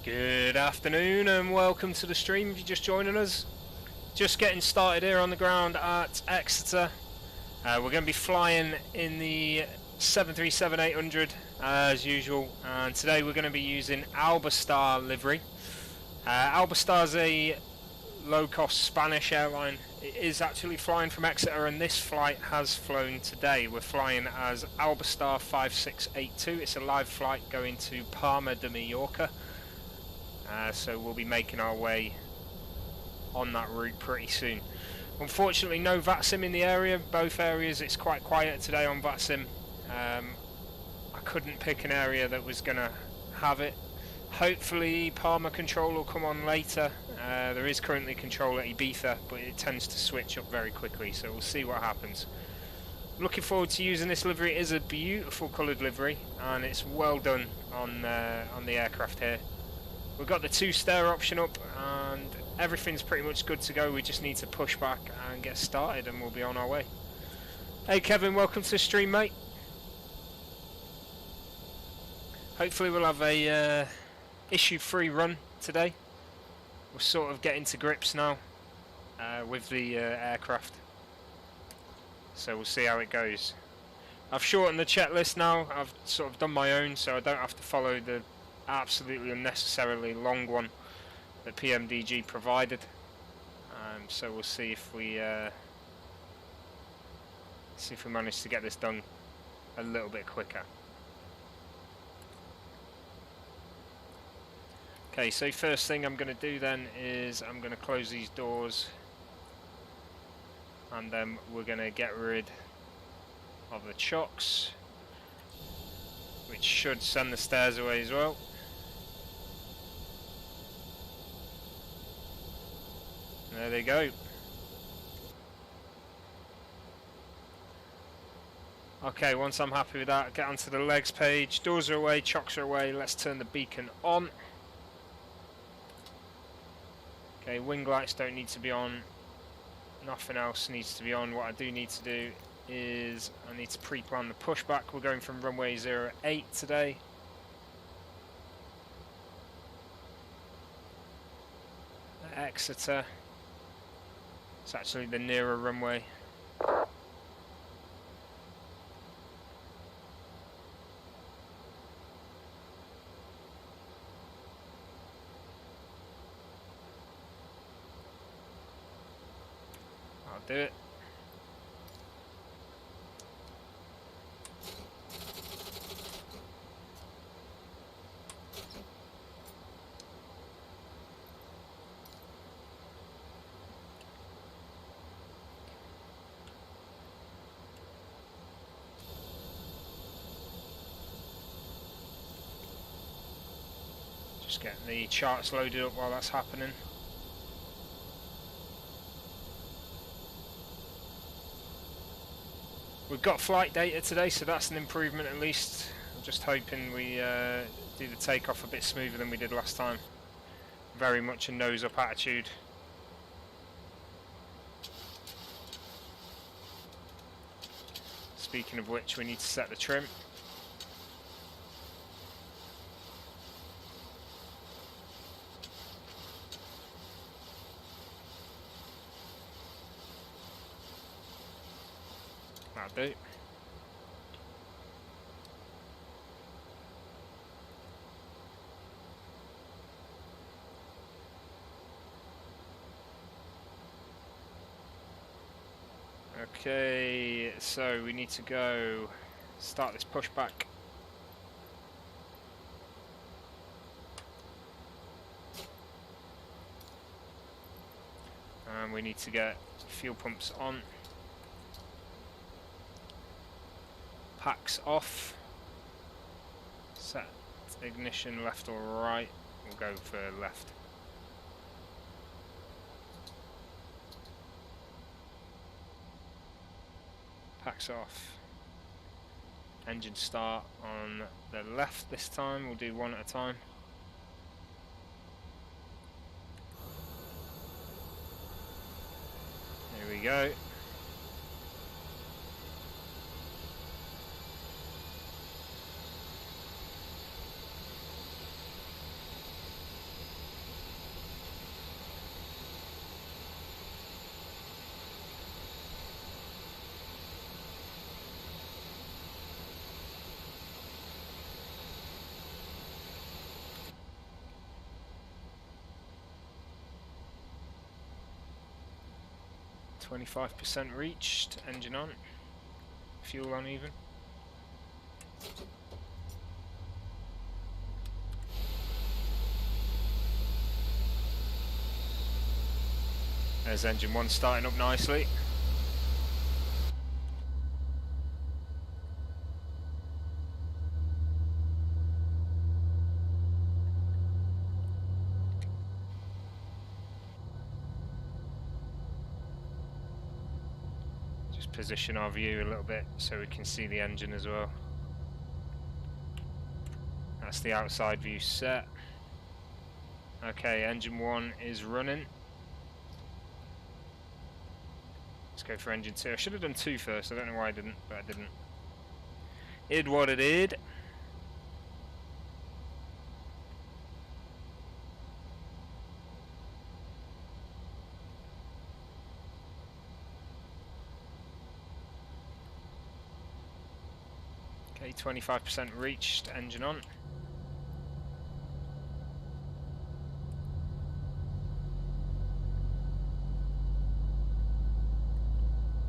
Good afternoon and welcome to the stream if you're just joining us. Just getting started here on the ground at Exeter. We're going to be flying in the 737-800 as usual, and today we're going to be using Albastar livery. Albastar is a low-cost Spanish airline. It is actually flying from Exeter, and this flight has flown today. We're flying as Albastar 5682. It's a live flight going to Palma de Mallorca. So we'll be making our way on that route pretty soon. Unfortunately, no Vatsim in the area. Both areas, it's quite quiet today on Vatsim. I couldn't pick an area that was going to have it. Hopefully Palma control will come on later. There is currently control at Ibiza, but it tends to switch up very quickly, so we'll see what happens. Looking forward to using this livery. It is a beautiful coloured livery, and it's well done on the aircraft here. We've got the 2-stair option up, and everything's pretty much good to go. We just need to push back and get started, and we'll be on our way. Hey Kevin, welcome to the stream, mate. Hopefully we'll have a issue-free run today. We're sort of getting to grips now with the aircraft, so we'll see how it goes. I've shortened the checklist now. I've sort of done my own, so I don't have to follow the absolutely unnecessarily long one that PMDG provided. So we'll see if we manage to get this done a little bit quicker. Okay, so first thing I'm going to do then is I'm going to close these doors, and then we're going to get rid of the chocks, which should send the stairs away as well. There they go. Okay, once I'm happy with that, get onto the legs page. Doors are away, chocks are away. Let's turn the beacon on. Okay, wing lights don't need to be on. Nothing else needs to be on. What I do need to do is I need to pre-plan the pushback. We're going from runway 08 today. Exeter. It's actually the nearer runway. I'll do it. Just getting the charts loaded up while that's happening. We've got flight data today, so that's an improvement at least. I'm just hoping we do the takeoff a bit smoother than we did last time. Very much a nose-up attitude. Speaking of which, we need to set the trim. That'll do. Okay, so we need to go start this pushback. And we need to get fuel pumps on. Packs off. Set ignition left or right. We'll go for left. Packs off. Engine start on the left this time. We'll do one at a time. There we go. 25% reached, engine on, fuel on even. There's engine 1 starting up nicely. Just position our view a little bit so we can see the engine as well. That's the outside view set. Okay, engine 1 is running. Let's go for engine 2. I should have done 2 first, I don't know why I didn't, but I didn't. Id what it id. Okay, 25% reached, engine on.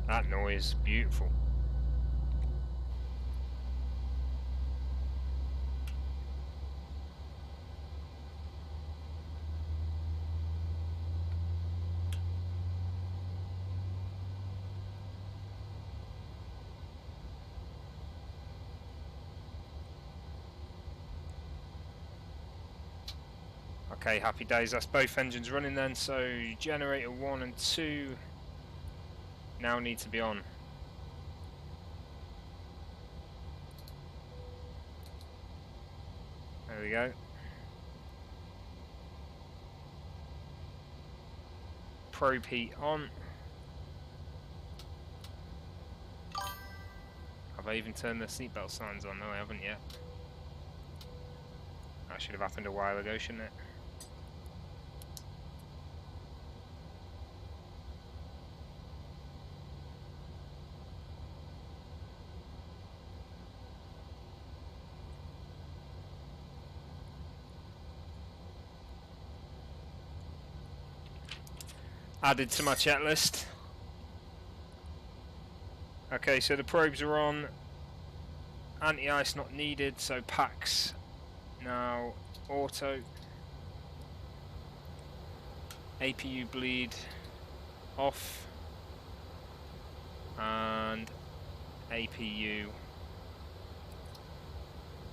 That noise, beautiful. Okay, happy days, that's both engines running then, so generator 1 and 2 now need to be on. There we go. Probe heat on. Have I even turned the seatbelt signs on? No, I haven't yet. That should have happened a while ago, shouldn't it? Added to my checklist. Okay, so the probes are on. Anti-ice not needed, so packs now auto. APU bleed off. And APU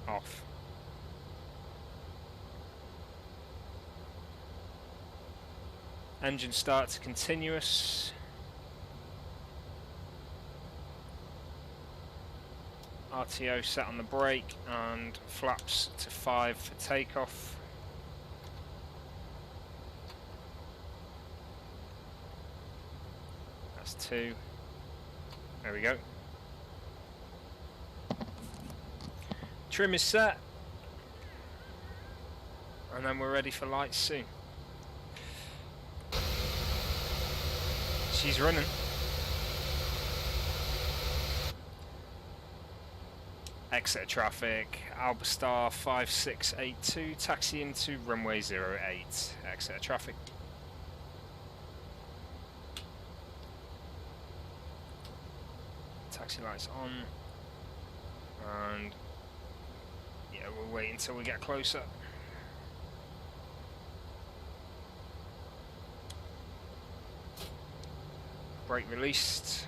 off. Engine start to continuous. RTO set on the brake and flaps to 5 for takeoff. That's 2. There we go. Trim is set. And then we're ready for lights soon. She's running. Exeter traffic, Albastar 5682, taxi into runway 08. Exeter traffic. Taxi lights on. And yeah, we'll wait until we get closer. Brake released.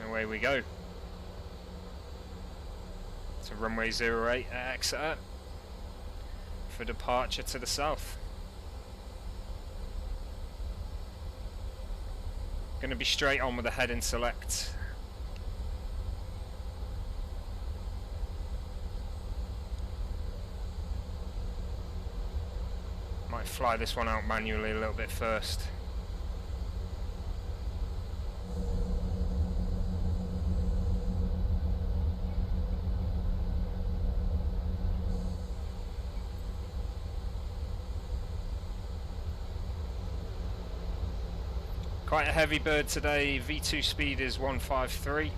And away we go. To runway 08 at Exeter for departure to the south. Going to be straight on with the head in select. Might fly this one out manually a little bit first. Quite a heavy bird today. V2 speed is 153.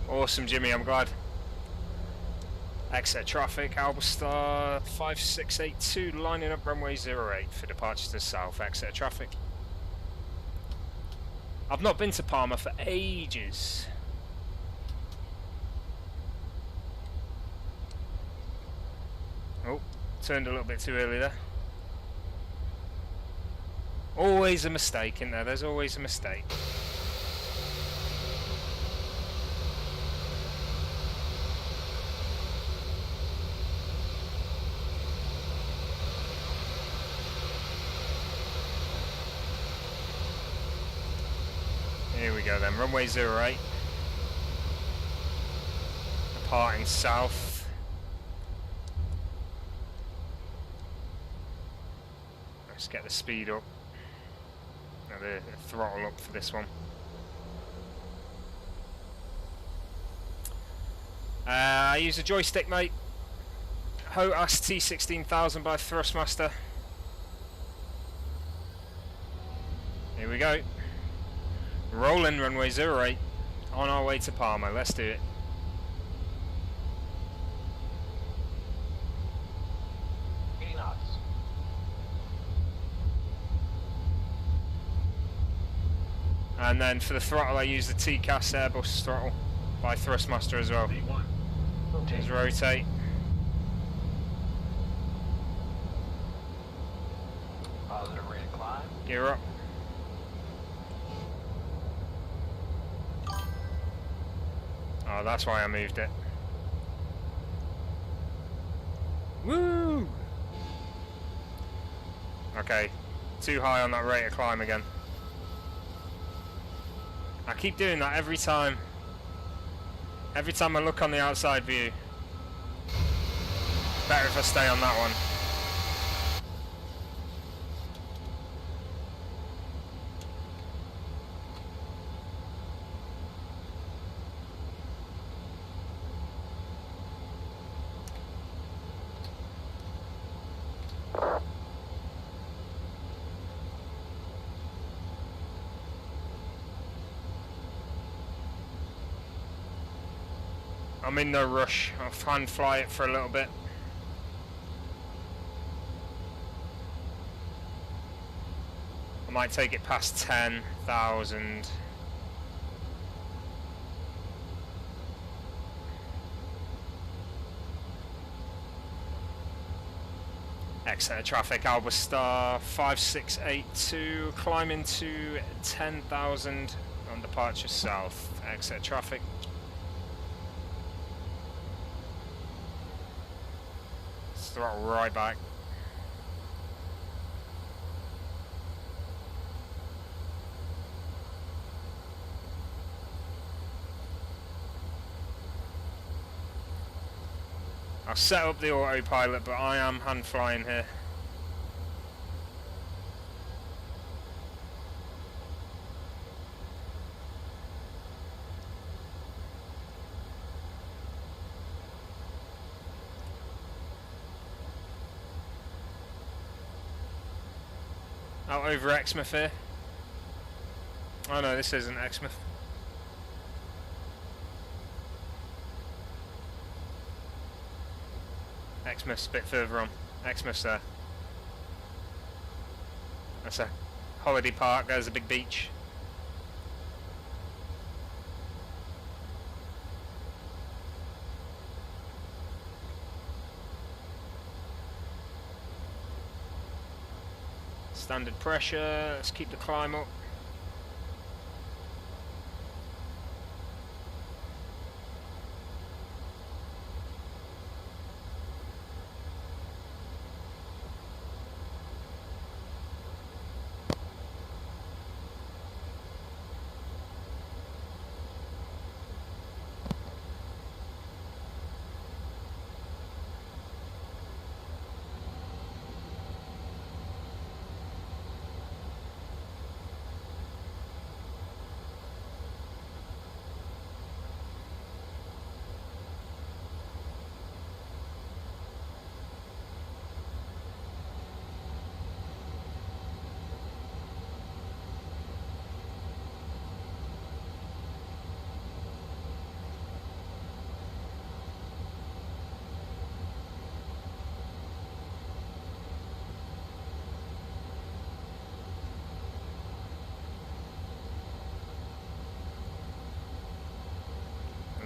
Awesome, Jimmy, I'm glad. Exeter traffic, Albastar 5682, lining up runway 08 for departure to south. Exeter traffic. I've not been to Palma for ages. Oh, turned a little bit too early there. Always a mistake, isn't there? There's always a mistake. Here we go then, runway 08. Departing south. Let's get the speed up. Now the throttle up for this one. I use a joystick, mate. HOTAS T16000 by Thrustmaster. Here we go. Rolling runway 08 on our way to Palma. Let's do it. And then for the throttle I use the TCAS Airbus throttle by Thrustmaster as well. Just rotate. Positive rate of climb. Gear up. Oh, that's why I moved it. Woo! Okay, too high on that rate of climb again. I keep doing that every time. Every time I look on the outside view. Better if I stay on that one. I'm in no rush. I'll hand fly it for a little bit. I might take it past 10,000. Exeter traffic, Albastar 5682, climbing to 10,000 on departure south. Exeter traffic. Throttle right back. I'll set up the autopilot, but I am hand flying here. Out over Exmouth here. Oh no, this isn't Exmouth. Exmouth's a bit further on. Exmouth's there. That's a holiday park, there's a big beach. Standard pressure, let's keep the climb up.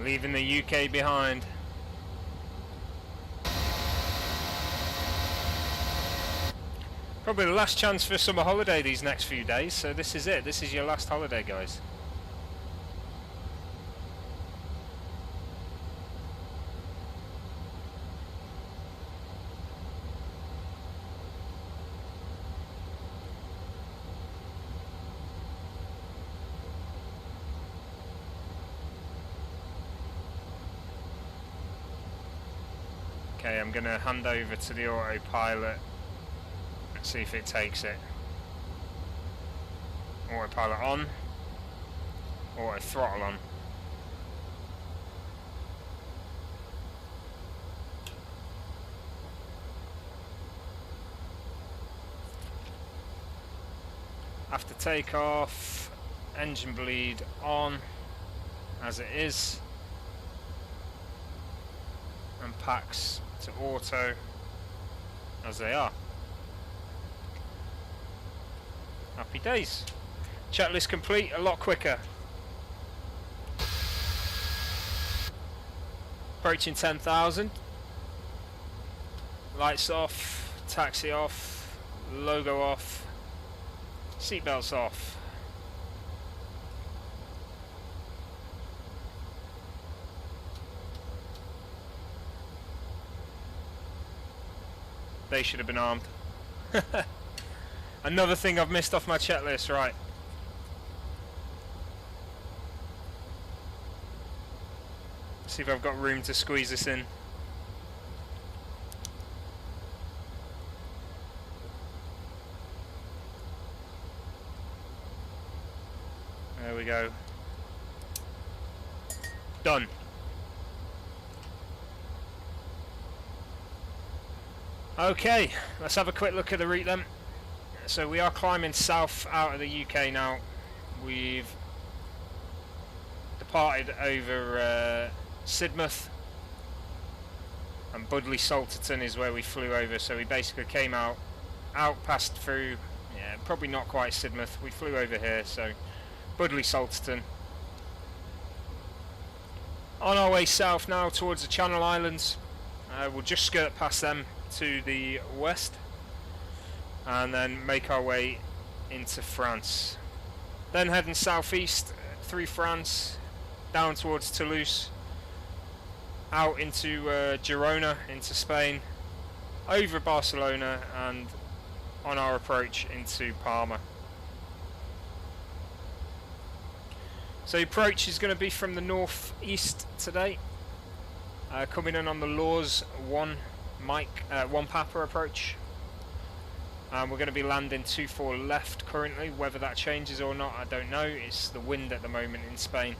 Leaving the UK behind. Probably the last chance for a summer holiday these next few days, so this is it. This is your last holiday, guys. Okay, I'm going to hand over to the autopilot and see if it takes it. Autopilot on. Auto throttle on. After takeoff, engine bleed on as it is. And packs to auto as they are. Happy days. Checklist complete a lot quicker. Approaching 10,000. Lights off, taxi off, logo off, seatbelts off. They should have been armed. Another thing I've missed off my checklist, right. See if I've got room to squeeze this in. There we go. Done. Okay, let's have a quick look at the route then. So we are climbing south out of the UK now. We've departed over Sidmouth, and Budleigh Salterton is where we flew over. So we basically came out, passed through, yeah, probably not quite Sidmouth. We flew over here, so Budleigh Salterton. On our way south now towards the Channel Islands. We'll just skirt past them to the west and then make our way into France. Then heading southeast through France, down towards Toulouse, out into Girona, into Spain, over Barcelona, and on our approach into Palma. So the approach is going to be from the northeast today, coming in on the Laws 1 Papa approach. We're going to be landing 24 left currently. Whether that changes or not, I don't know. It's the wind at the moment in Spain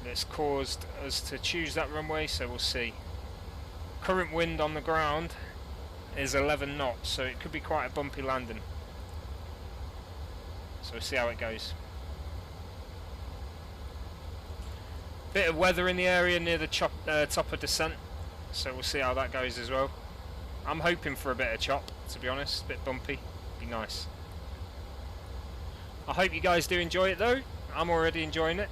that's caused us to choose that runway, so we'll see. Current wind on the ground is 11 knots, so it could be quite a bumpy landing. So we'll see how it goes. Bit of weather in the area near the top of descent, so we'll see how that goes as well. I'm hoping for a bit of chop, to be honest, a bit bumpy, be nice. I hope you guys do enjoy it though. I'm already enjoying it.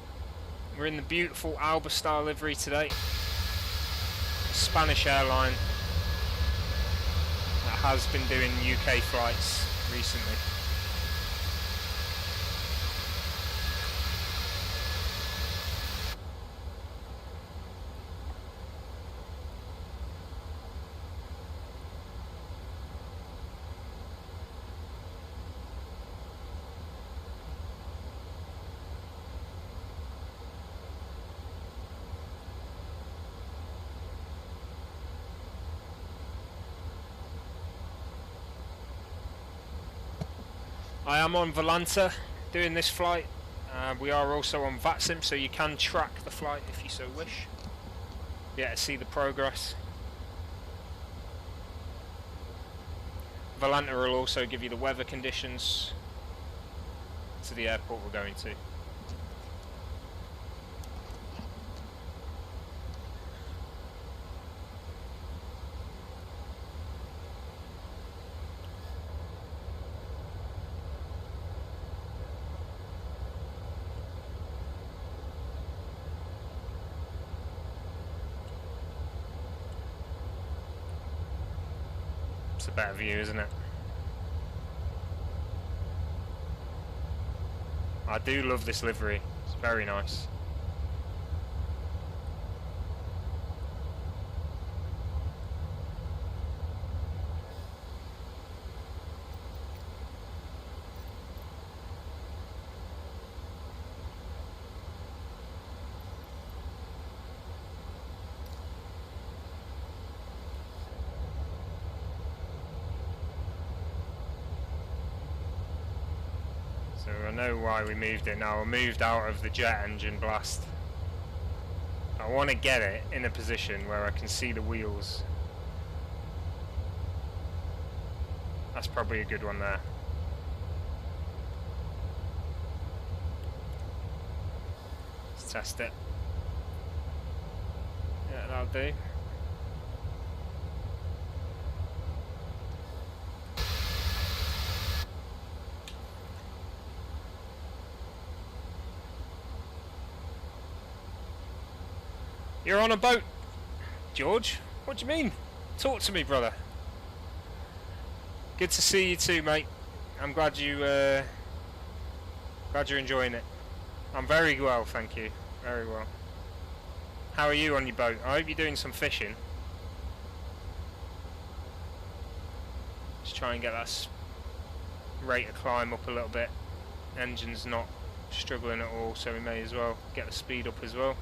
We're in the beautiful Alba style livery today. Spanish airline that has been doing UK flights recently. I am on Volanta doing this flight. We are also on Vatsim, so you can track the flight if you so wish. Yeah, to see the progress. Volanta will also give you the weather conditions to the airport we're going to. It's a better view, isn't it? I do love this livery. It's very nice. So I know why we moved it now. I moved out of the jet engine blast. I want to get it in a position where I can see the wheels. That's probably a good one there. Let's test it. Yeah, that'll do. You're on a boat, George. What do you mean? Talk to me, brother. Good to see you too, mate. I'm glad you're enjoying it. I'm very well, thank you. Very well. How are you on your boat? I hope you're doing some fishing. Just try and get that rate of climb up a little bit. Engine's not struggling at all, so we may as well get the speed up as well.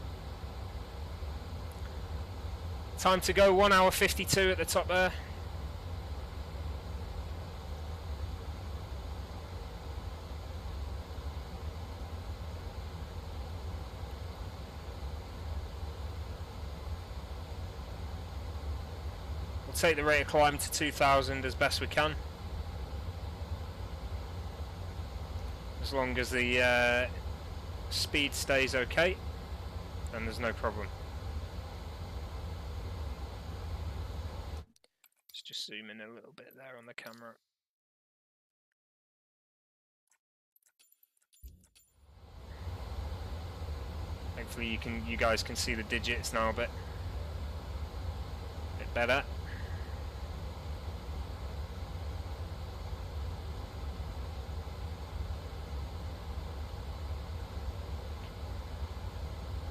Time to go, 1 hour 52 at the top there. We'll take the rate of climb to 2000 as best we can. As long as the speed stays okay, then there's no problem. Just zoom in a little bit there on the camera. Hopefully you guys can see the digits now a bit better.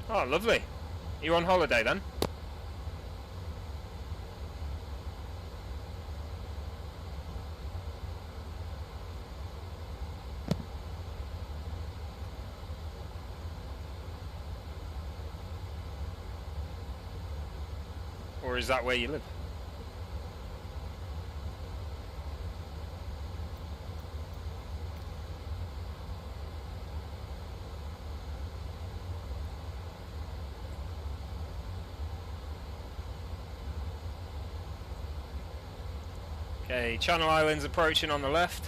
Oh, lovely. You on holiday then? Or is that where you live? Okay, Channel Islands approaching on the left.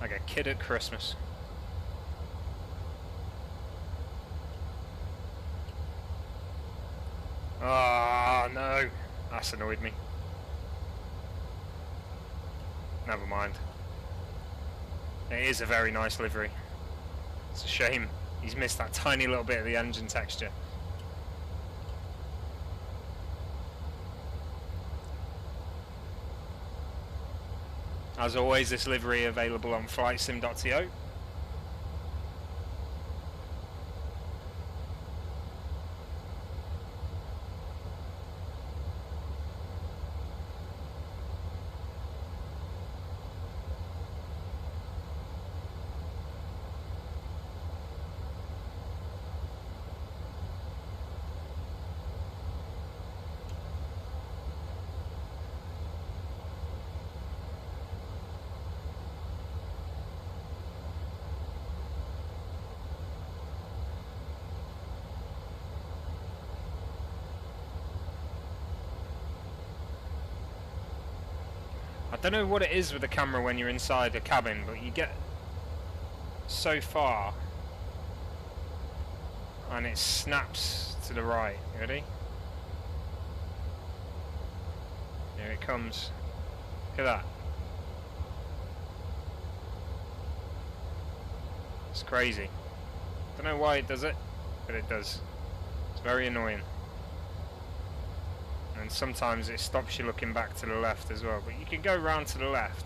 Like a kid at Christmas. Ah, no. That's annoyed me. Never mind. It is a very nice livery. It's a shame he's missed that tiny little bit of the engine texture. As always, this livery available on flightsim.to. I don't know what it is with the camera when you're inside a cabin, but you get so far and it snaps to the right. Ready? Here it comes. Look at that. It's crazy. Don't know why it does it, but it does. It's very annoying. And sometimes it stops you looking back to the left as well. But you can go round to the left.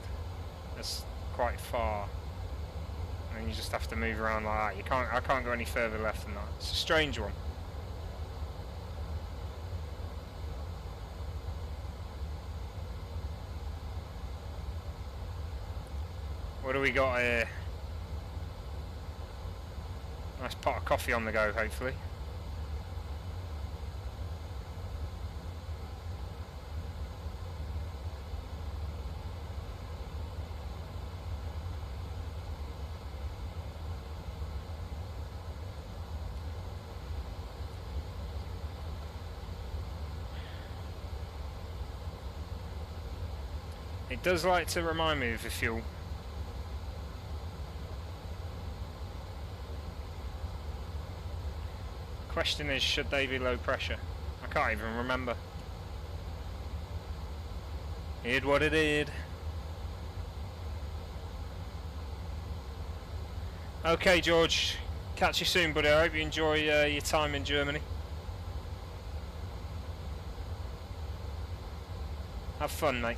That's quite far. And then you just have to move around like that. You can't. I can't go any further left than that. It's a strange one. What do we got here? Nice pot of coffee on the go, hopefully. It does like to remind me of the fuel. Question is, should they be low pressure? I can't even remember. It did what it did. Okay, George. Catch you soon, buddy. I hope you enjoy your time in Germany. Have fun, mate.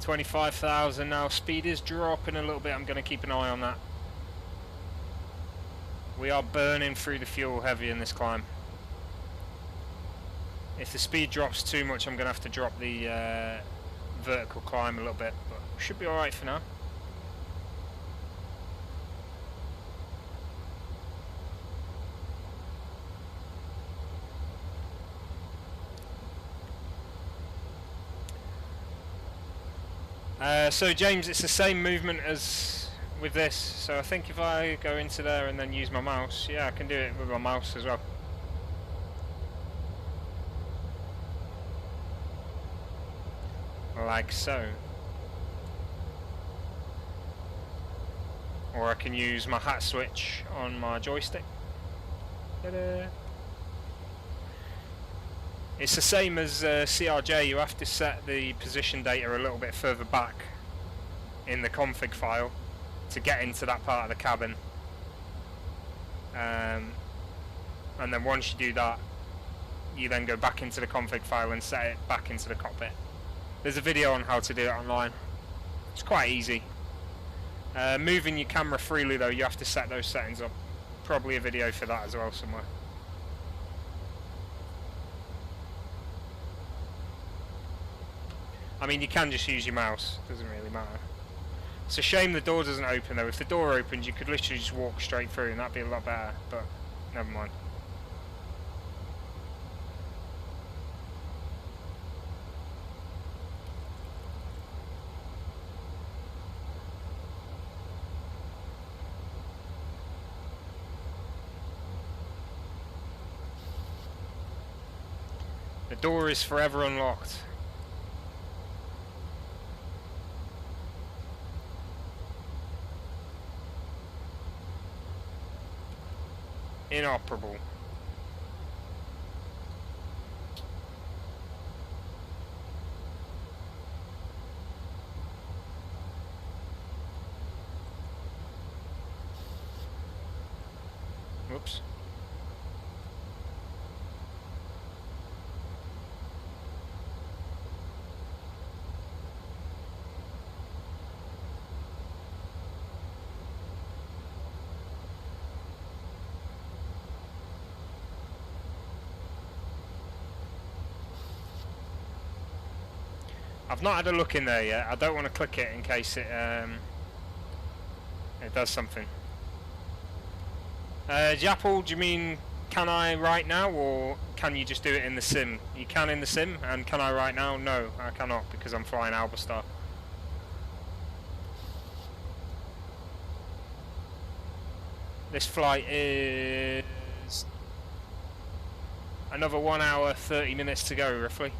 $25,000 now. Speed is dropping a little bit. I'm going to keep an eye on that. We are burning through the fuel heavy in this climb. If the speed drops too much, I'm going to have to drop the vertical climb a little bit, but should be alright for now. So James, it's the same movement as with this, so I think if I go into there and then use my mouse, yeah, I can do it with my mouse as well. Like so. Or I can use my hat switch on my joystick. Ta-da! It's the same as CRJ, you have to set the position data a little bit further back in the config file to get into that part of the cabin. And then once you do that, you then go back into the config file and set it back into the cockpit. There's a video on how to do it online. It's quite easy. Moving your camera freely though, you have to set those settings up. Probably a video for that as well somewhere. I mean, you can just use your mouse, doesn't really matter. It's a shame the door doesn't open though. If the door opened, you could literally just walk straight through and that'd be a lot better, but never mind. The door is forever unlocked. Inoperable. Whoops. I've not had a look in there yet. I don't want to click it in case it does something. Japple, do you mean can I right now, or can you just do it in the sim? You can in the sim, and can I right now? No, I cannot because I'm flying Albastar. This flight is another 1 hour 30 minutes to go, roughly.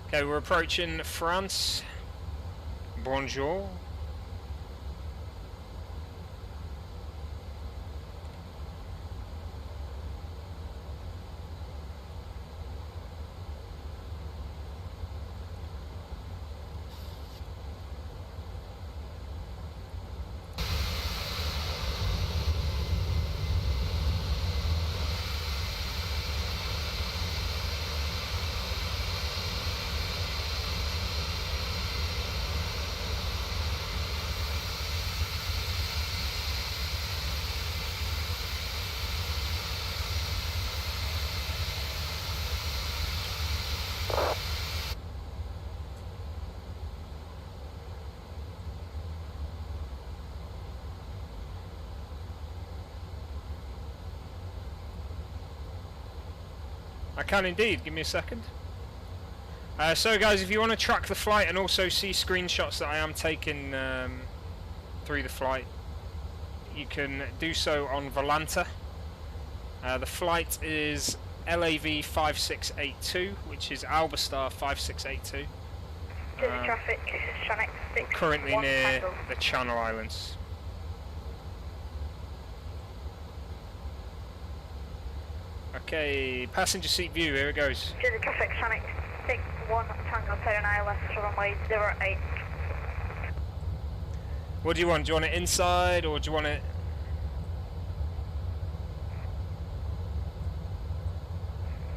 Okay, we're approaching France. Bonjour. I can indeed, give me a second. So guys, if you want to track the flight and also see screenshots that I am taking through the flight, you can do so on Volanta. The flight is LAV 5682, which is Albastar 5682. Traffic, Channel We're currently near the Channel Islands. Okay, passenger seat view, here it goes. To the traffic, Channel 61 Tango Town Island, runway 08. What do you want? Do you want it inside, or do you want it...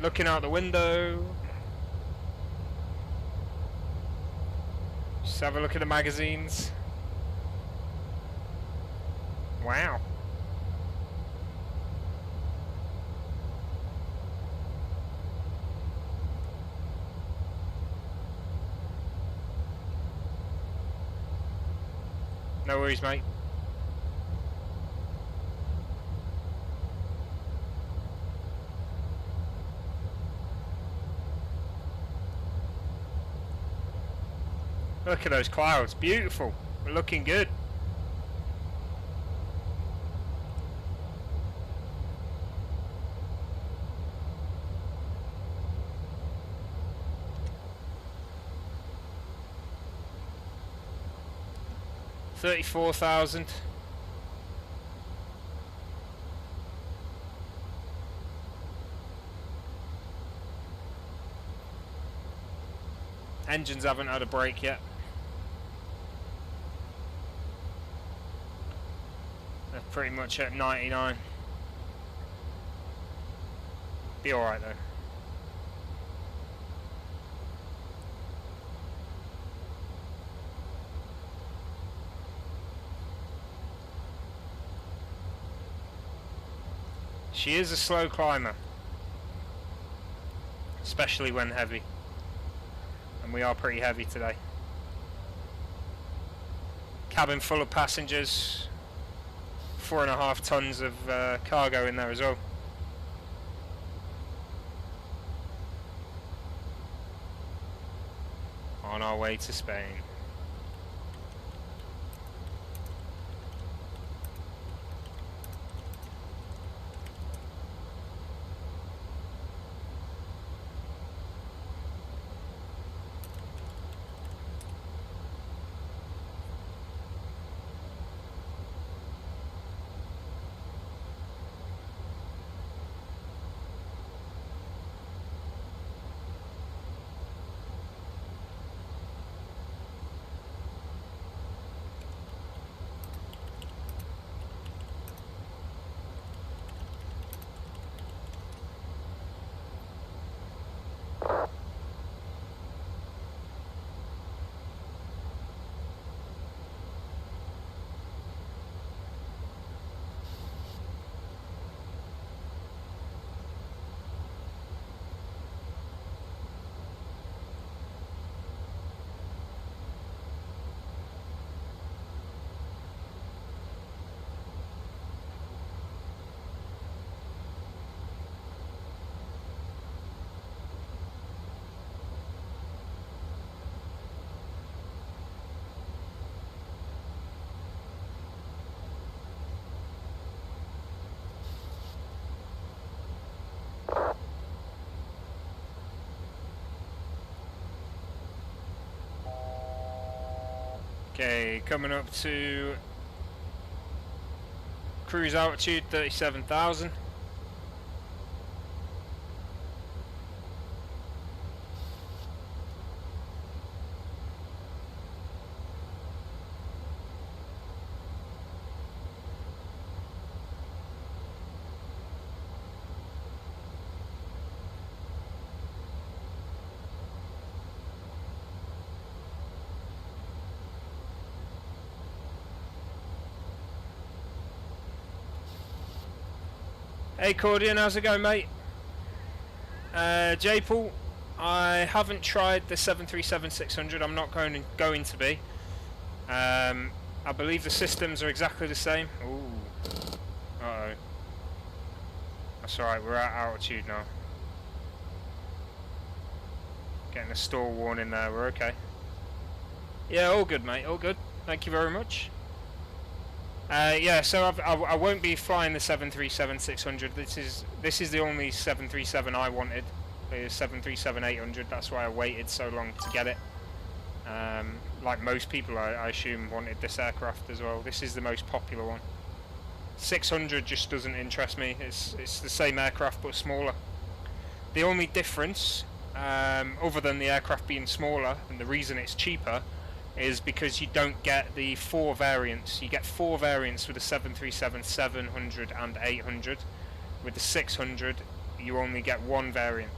looking out the window? Just have a look at the magazines. Wow. No worries, mate. Look at those clouds, beautiful. We're looking good. $34,000. Engines haven't had a break yet. They're pretty much at 99. Be alright though. She is a slow climber, especially when heavy, and we are pretty heavy today. Cabin full of passengers, 4.5 tons of cargo in there as well. On our way to Spain. Okay, coming up to cruise altitude 37,000. Hey Cordian, how's it going, mate? J-Paul, I haven't tried the 737-600. I'm not going to be. I believe the systems are exactly the same. Ooh. Uh-oh. That's alright, we're at altitude now. Getting a stall warning there, we're okay. Yeah, all good, mate, all good. Thank you very much. Yeah, so I won't be flying the 737-600. This is the only 737 I wanted. The 737-800. That's why I waited so long to get it. Like most people, I assume, wanted this aircraft as well. This is the most popular one. 600 just doesn't interest me. It's the same aircraft but smaller. The only difference, other than the aircraft being smaller, and the reason it's cheaper, is because you don't get the 4 variants. You get 4 variants with the 737-700 and 800. With the 600, you only get 1 variant.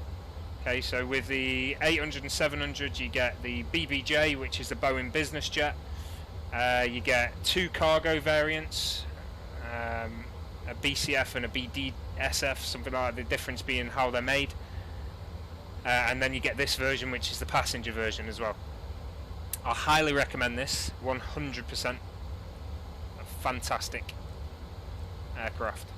Okay, so with the 800 and 700, you get the BBJ, which is the Boeing business jet. You get 2 cargo variants, a BCF and a BDSF, something like that, the difference being how they're made. And then you get this version, which is the passenger version as well. I highly recommend this, 100%. A fantastic aircraft.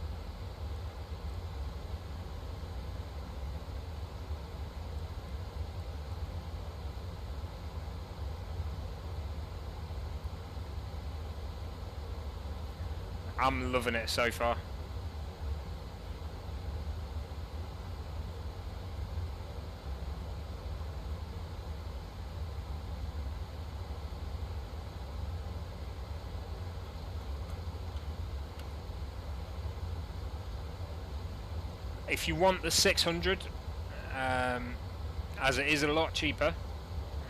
I'm loving it so far. If you want the 600, as it is a lot cheaper,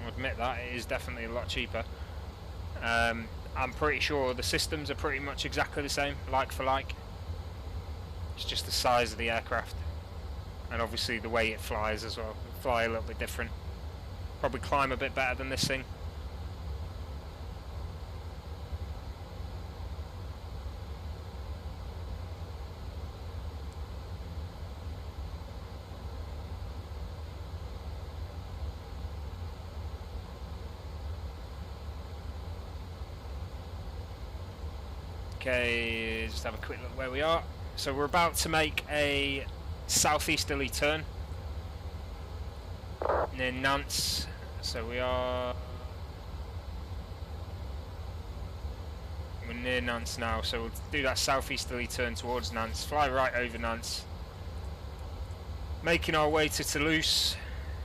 I'll admit that, it is definitely a lot cheaper. I'm pretty sure the systems are pretty much exactly the same, like for like. It's just the size of the aircraft. And obviously the way it flies as well. It'll fly a little bit different. Probably climb a bit better than this thing. Okay, just have a quick look where we are. So we're about to make a southeasterly turn near Nantes. So we're near Nantes now, so we'll do that southeasterly turn towards Nantes, fly right over Nantes, making our way to Toulouse,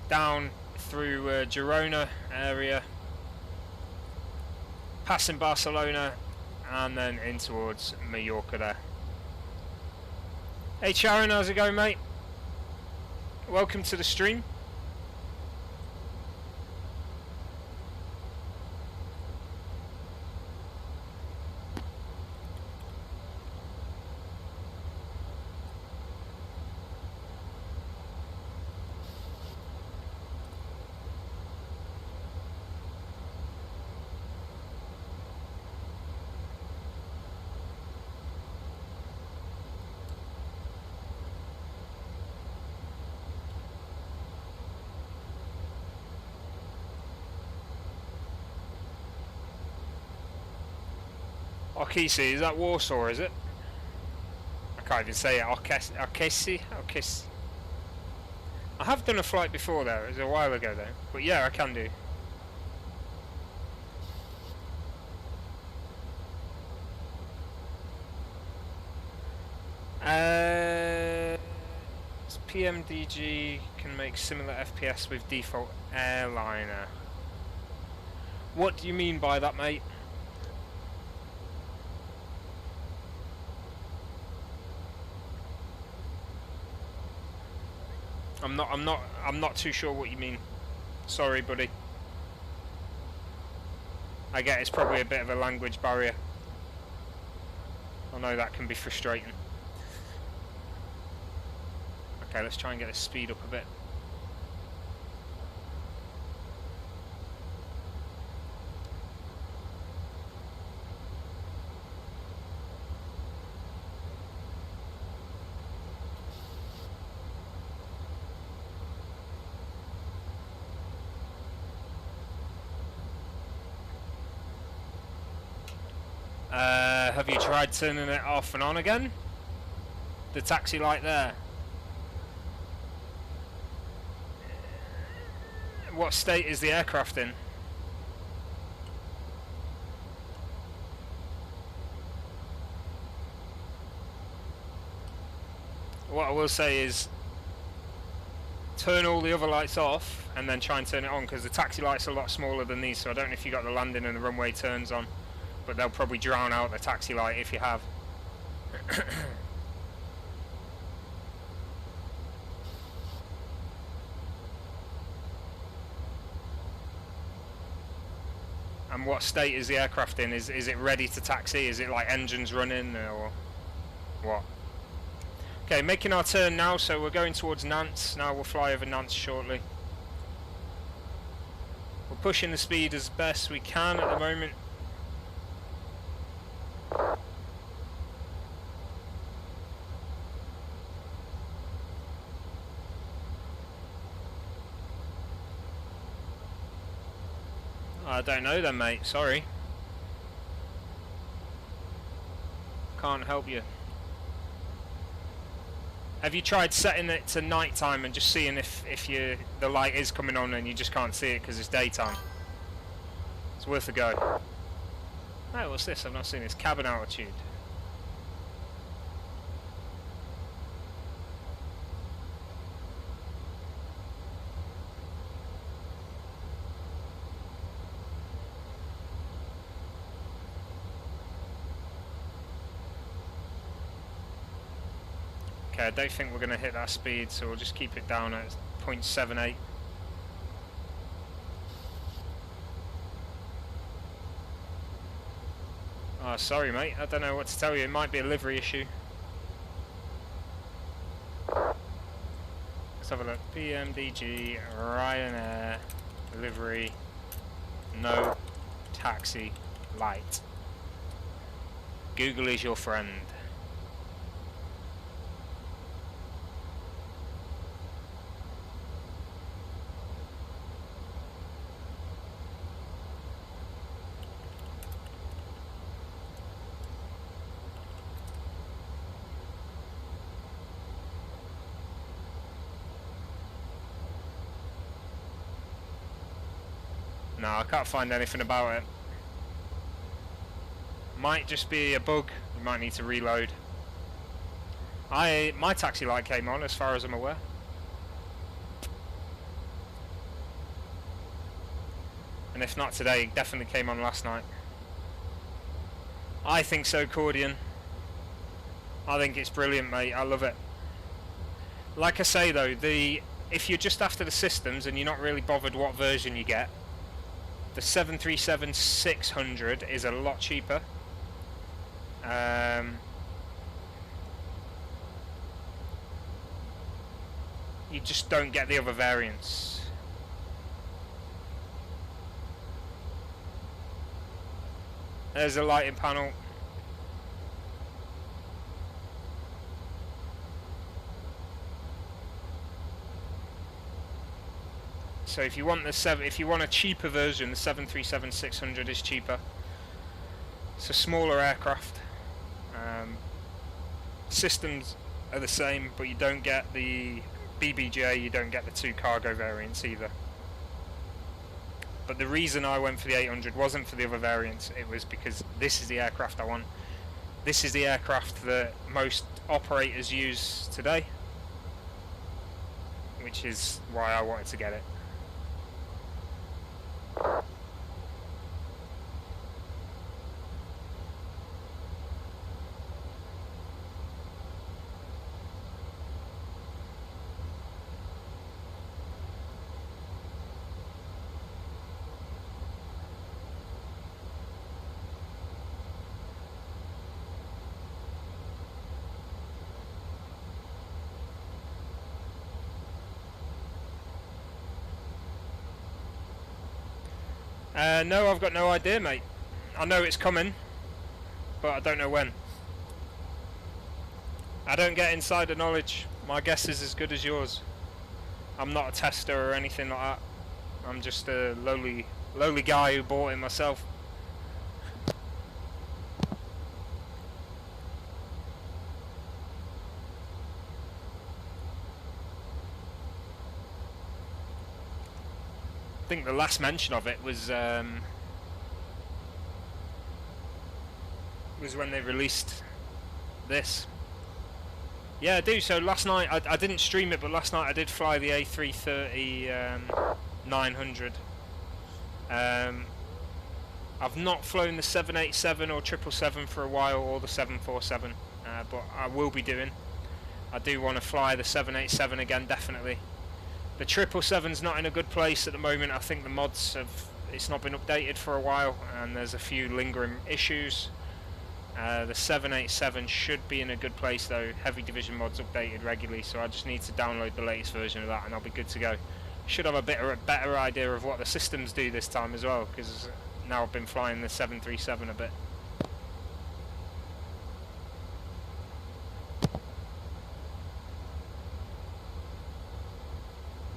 down through Girona area, passing Barcelona, and then in towards Mallorca there. Hey Sharon, how's it going, mate? Welcome to the stream. Arkesi, is that Warsaw, is it? I can't even say it. Arkesi? I have done a flight before there, it was a while ago though. But yeah, I can do. PMDG can make similar FPS with default airliner. What do you mean by that, mate? I'm not too sure what you mean. Sorry, buddy. I get it's probably a bit of a language barrier. I know that can be frustrating. Okay, let's try and get this speed up a bit. Have you tried turning it off and on again? The taxi light there. What state is the aircraft in? What I will say is turn all the other lights off and then try and turn it on, because the taxi light's a lot smaller than these, so I don't know if you got the landing and the runway turns on, but they'll probably drown out the taxi light if you have. And what state is the aircraft in? Is it ready to taxi? Is it like engines running or what? Okay, making our turn now, so we're going towards Nantes. Now we'll fly over Nantes shortly. We're pushing the speed as best we can at the moment. I don't know then, mate, sorry. Can't help you. Have you tried setting it to night time and just seeing if the light is coming on and you just can't see it because it's daytime? It's worth a go. Oh, what's this? I've not seen this. Cabin altitude. Okay, I don't think we're going to hit that speed, so we'll just keep it down at 0.78. Oh, sorry mate, I don't know what to tell you, it might be a livery issue. Let's have a look. PMDG, Ryanair, livery, no taxi light. Google is your friend. No, I can't find anything about it. Might just be a bug. You might need to reload. My taxi light came on, as far as I'm aware. And if not today, it definitely came on last night. I think so, Cordian. I think it's brilliant, mate. I love it. Like I say though, if you're just after the systems and you're not really bothered what version you get, the 737-600 is a lot cheaper. You just don't get the other variants. There's a lighting panel. So if you want a cheaper version, the 737-600 is cheaper. It's a smaller aircraft. Systems are the same, but you don't get the BBJ, you don't get the two cargo variants either. But the reason I went for the 800 wasn't for the other variants, it was because this is the aircraft I want. This is the aircraft that most operators use today, which is why I wanted to get it. No, I've got no idea, mate. I know it's coming, but I don't know when. I don't get insider knowledge. My guess is as good as yours. I'm not a tester or anything like that. I'm just a lowly guy who bought it myself. I think the last mention of it was when they released this. Yeah, I do. So last night I didn't stream it, but last night I did fly the A330 900. I've not flown the 787 or 777 for a while, or the 747, but I will be doing. I do want to fly the 787 again, definitely. The 777's not in a good place at the moment. I think the mods it's not been updated for a while, and there's a few lingering issues. The 787 should be in a good place though. Heavy Division mods updated regularly, so I just need to download the latest version of that and I'll be good to go. Should have a better idea of what the systems do this time as well, because now I've been flying the 737 a bit.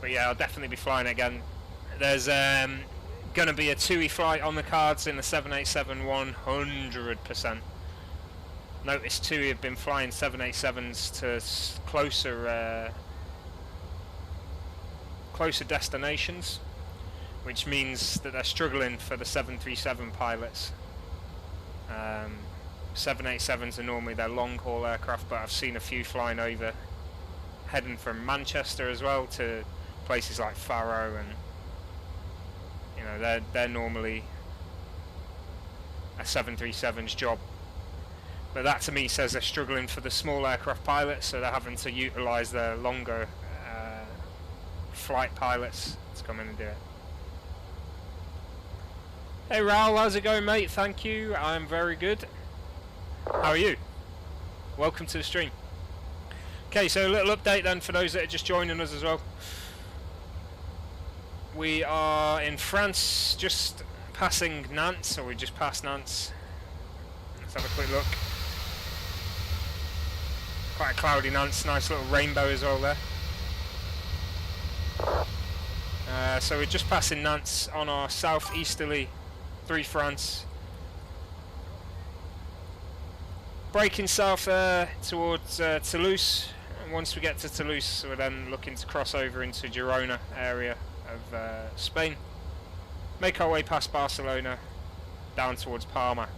But yeah, I'll definitely be flying it again. There's going to be a TUI flight on the cards in the 787 100%. Noticed TUI have been flying 787s to closer destinations, which means that they're struggling for the 737 pilots. 787s are normally their long haul aircraft, but I've seen a few flying over, heading from Manchester as well to places like Faro, and you know they're normally a 737's job. But that to me says they're struggling for the small aircraft pilots, so they're having to utilise their longer flight pilots to come in and do it. Hey Raoul, how's it going, mate? Thank you, I'm very good. How are you? Welcome to the stream. Okay, so a little update then for those that are just joining us as well. We are in France, just passing Nantes, or we just passed Nantes. Let's have a quick look. Quite a cloudy Nantes, nice little rainbow as well there. So we're just passing Nantes on our southeasterly through France. Breaking south there towards Toulouse, and once we get to Toulouse we're then looking to cross over into Girona area of Spain. Make our way past Barcelona down towards Palma.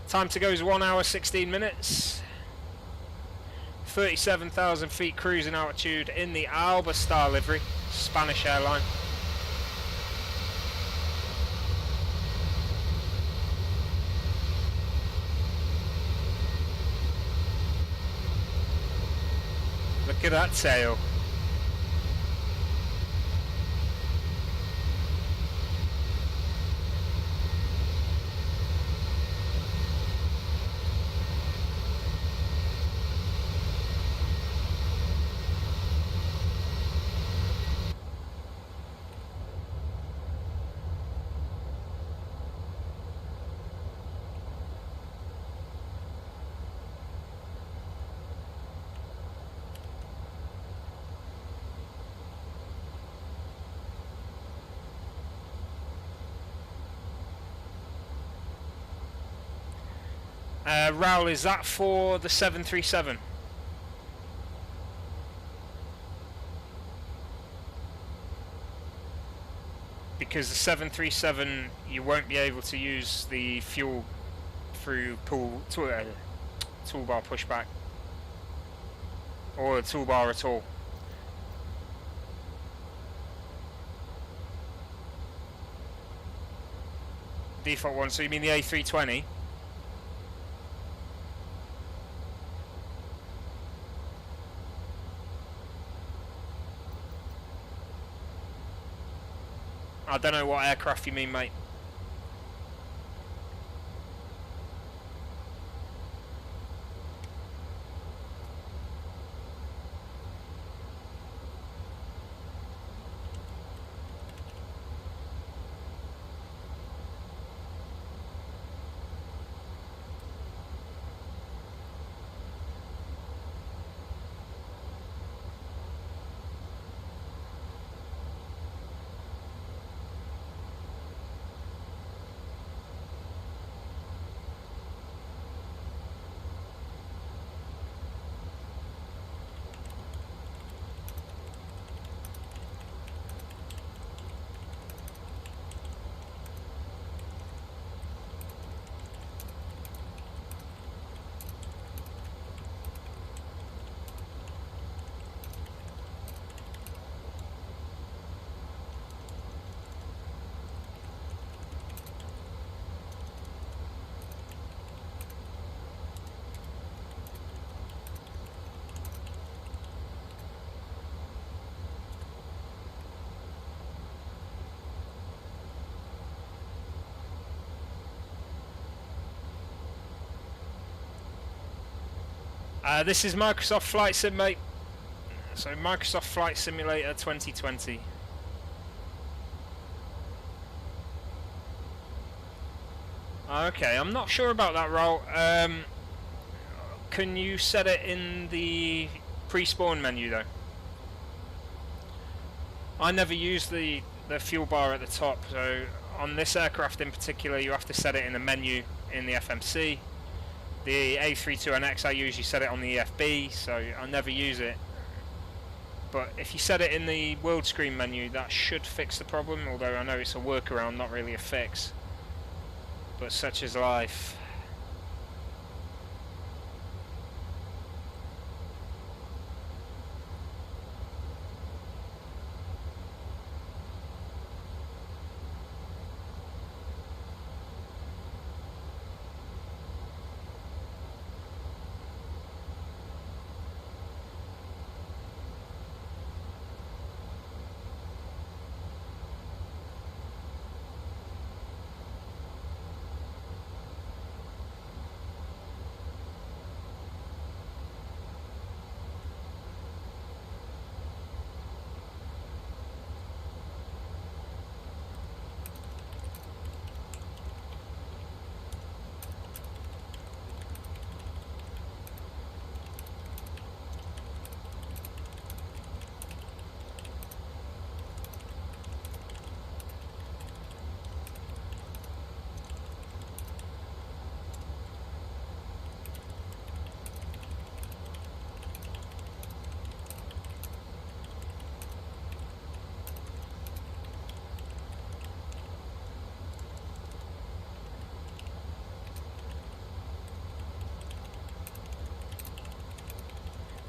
Time to go is 1 hour 16 minutes. 37,000 feet cruising altitude in the Alba Star livery, Spanish airline. Look at that tail. Raoul, is that for the 737? Because the 737, you won't be able to use the fuel through toolbar pushback, or the toolbar at all. Default one, so you mean the A320? I don't know what aircraft you mean, mate. This is Microsoft Flight Sim, mate. So Microsoft Flight Simulator 2020. Okay, I'm not sure about that role. Can you set it in the pre-spawn menu though? I never use the fuel bar at the top, so on this aircraft in particular you have to set it in the menu in the FMC. The A32NX I usually set it on the EFB, so I never use it. But if you set it in the world screen menu, that should fix the problem, although I know it's a workaround, not really a fix. But such is life.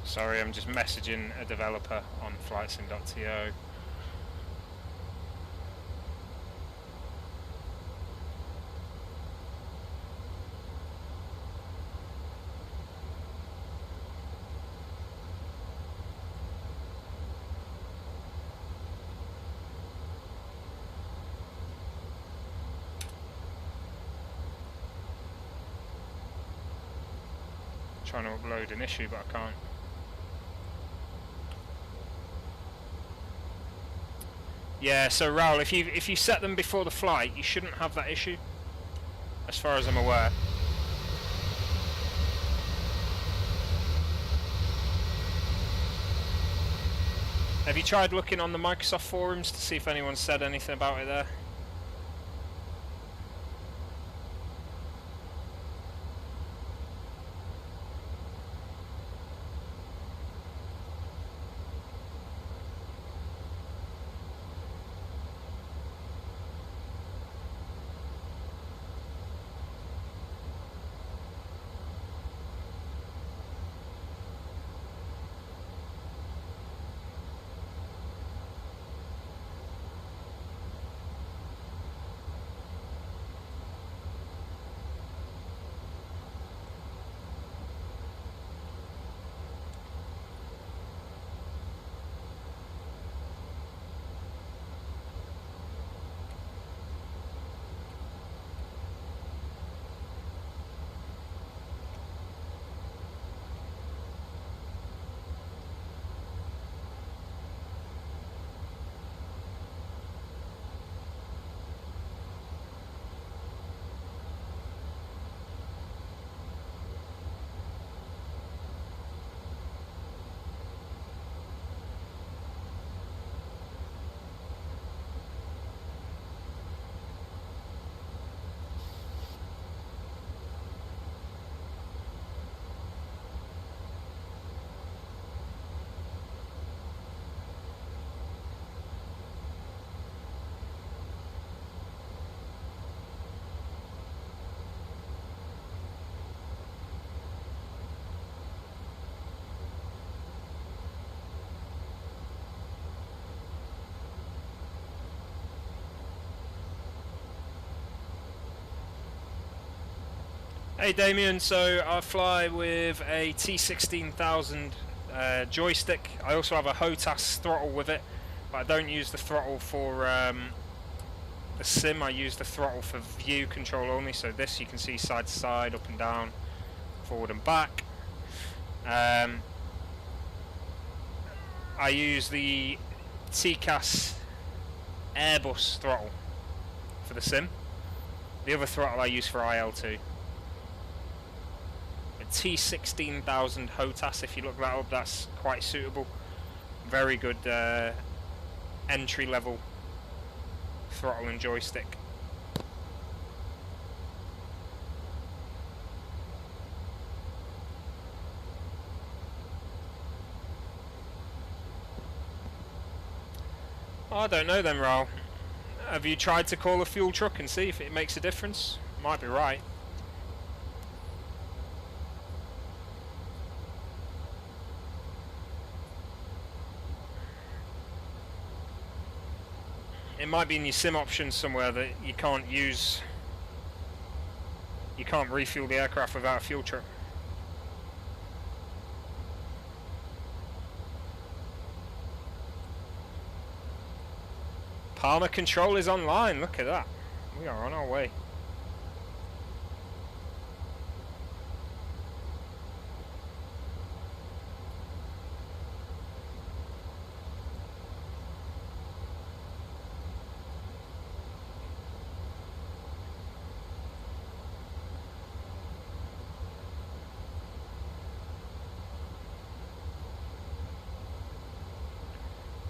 Sorry, I'm just messaging a developer on flightsim.to. Trying to upload an issue, but I can't. Yeah, so Raoul, if you set them before the flight, you shouldn't have that issue, as far as I'm aware. Have you tried looking on the Microsoft forums to see if anyone said anything about it there? Hey Damien, so I fly with a T16000 joystick. I also have a HOTAS throttle with it, but I don't use the throttle for the sim. I use the throttle for view control only, so this you can see side to side, up and down, forward and back. I use the TCAS Airbus throttle for the sim. The other throttle I use for IL2. A T16000 HOTAS, if you look that up, that's quite suitable. Very good entry level throttle and joystick. I don't know then, Raoul. Have you tried to call a fuel truck and see if it makes a difference? Might be right. It might be in your sim options somewhere that you can't use. You can't refuel the aircraft without a fuel truck. Palmer control is online, look at that. We are on our way.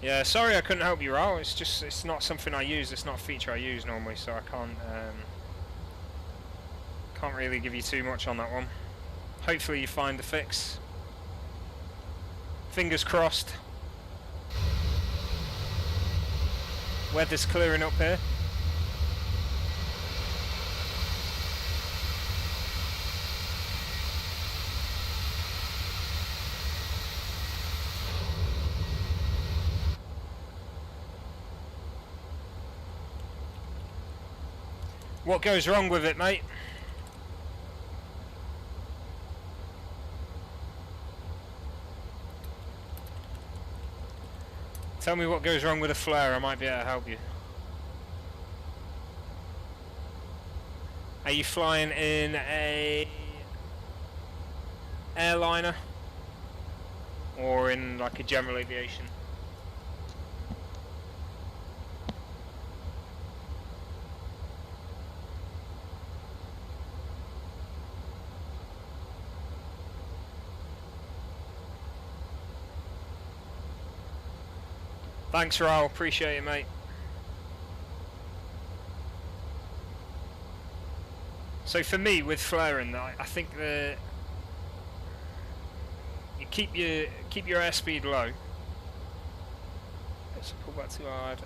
Yeah, sorry I couldn't help you out. It's not something I use. It's not a feature I use normally, so I can't really give you too much on that one. Hopefully you find the fix. Fingers crossed. Weather's clearing up here. What goes wrong with it, mate? Tell me what goes wrong with a flare, I might be able to help you. Are you flying in a airliner or in like a general aviation? Thanks, Raoul. Appreciate it, mate. So for me, with flaring, I think you keep your airspeed low. Let's pull back too hard.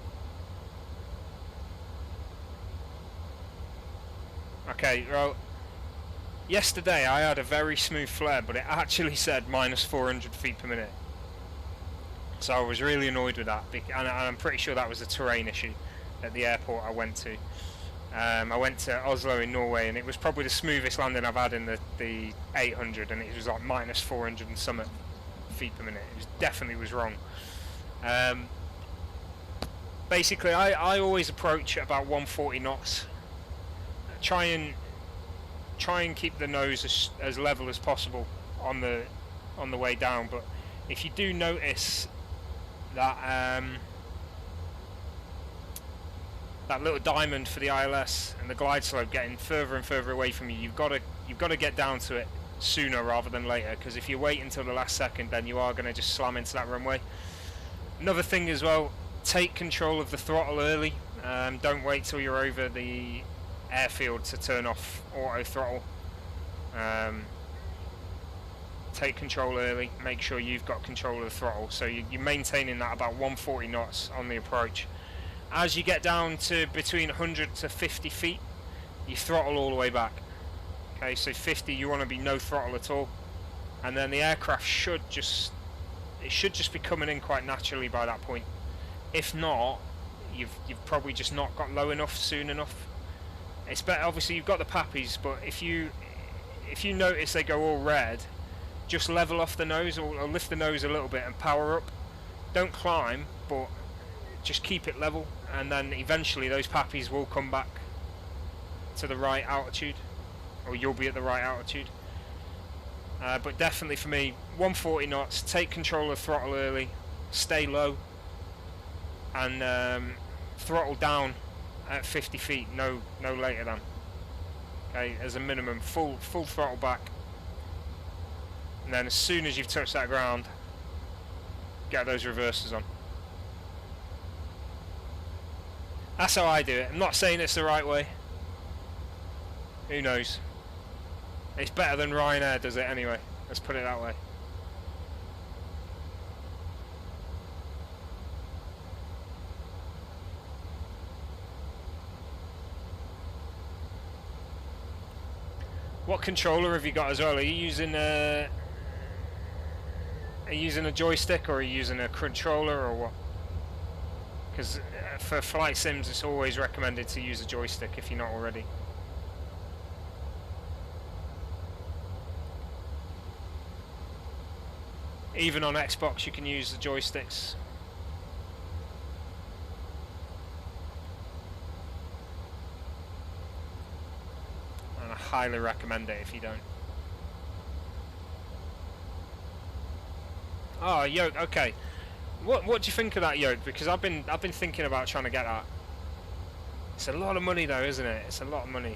Okay, well, yesterday I had a very smooth flare, but it actually said minus 400 feet per minute. So I was really annoyed with that, and I'm pretty sure that was a terrain issue at the airport I went to. I went to Oslo in Norway, and it was probably the smoothest landing I've had in the 800, and it was like minus 400 and something feet per minute. It definitely was wrong. Basically, I always approach about 140 knots. Try and keep the nose as level as possible on the way down. But if you do notice that that little diamond for the ILS and the glide slope getting further and further away from you, you've got to get down to it sooner rather than later, because if you wait until the last second, then you are going to just slam into that runway. Another thing as well, take control of the throttle early. Don't wait till you're over the airfield to turn off auto throttle. Take control early, make sure you've got control of the throttle, so you're maintaining that about 140 knots on the approach. As you get down to between 100 to 50 feet, you throttle all the way back. Okay, so 50 you want to be no throttle at all, and then the aircraft should just be coming in quite naturally by that point. If not, you've probably just not got low enough soon enough. It's better, obviously you've got the pappies, but if you notice they go all red, just level off the nose or lift the nose a little bit and power up. Don't climb, but just keep it level, and then eventually those pappies will come back to the right altitude, or you'll be at the right altitude. But definitely for me, 140 knots, take control of throttle early, stay low, and throttle down at 50 feet, no later than. Okay, as a minimum, full throttle back. And then as soon as you've touched that ground, get those reversers on. That's how I do it. I'm not saying it's the right way. Who knows? It's better than Ryanair does it anyway. Let's put it that way. What controller have you got as well? Are you using a joystick, or are you using a controller, or what? Because for flight sims, it's always recommended to use a joystick if you're not already. Even on Xbox, you can use the joysticks. And I highly recommend it if you don't. Oh, yoke. Okay. What do you think of that yoke? Because I've been thinking about trying to get that. It's a lot of money though, isn't it? It's a lot of money.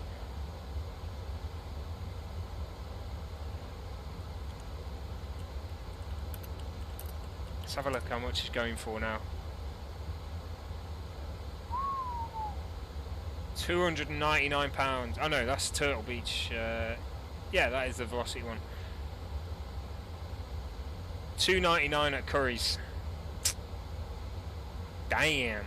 Let's have a look how much it's going for now. £299. Oh no, that's Turtle Beach. Yeah, that is the Velocity one. $299 at Curry's. Damn.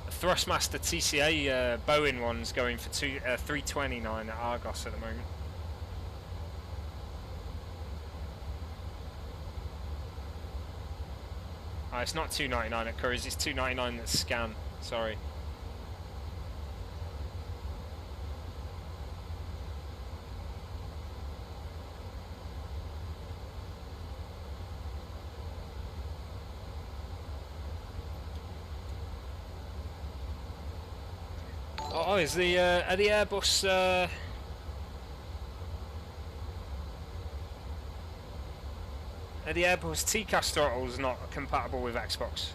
Thrustmaster TCA Boeing one's going for $329 at Argos at the moment. Oh, it's not $299 at Curry's, it's $299 at Scan. Sorry. Oh, is the are the Airbus are the Airbus TCAS throttles not compatible with Xbox?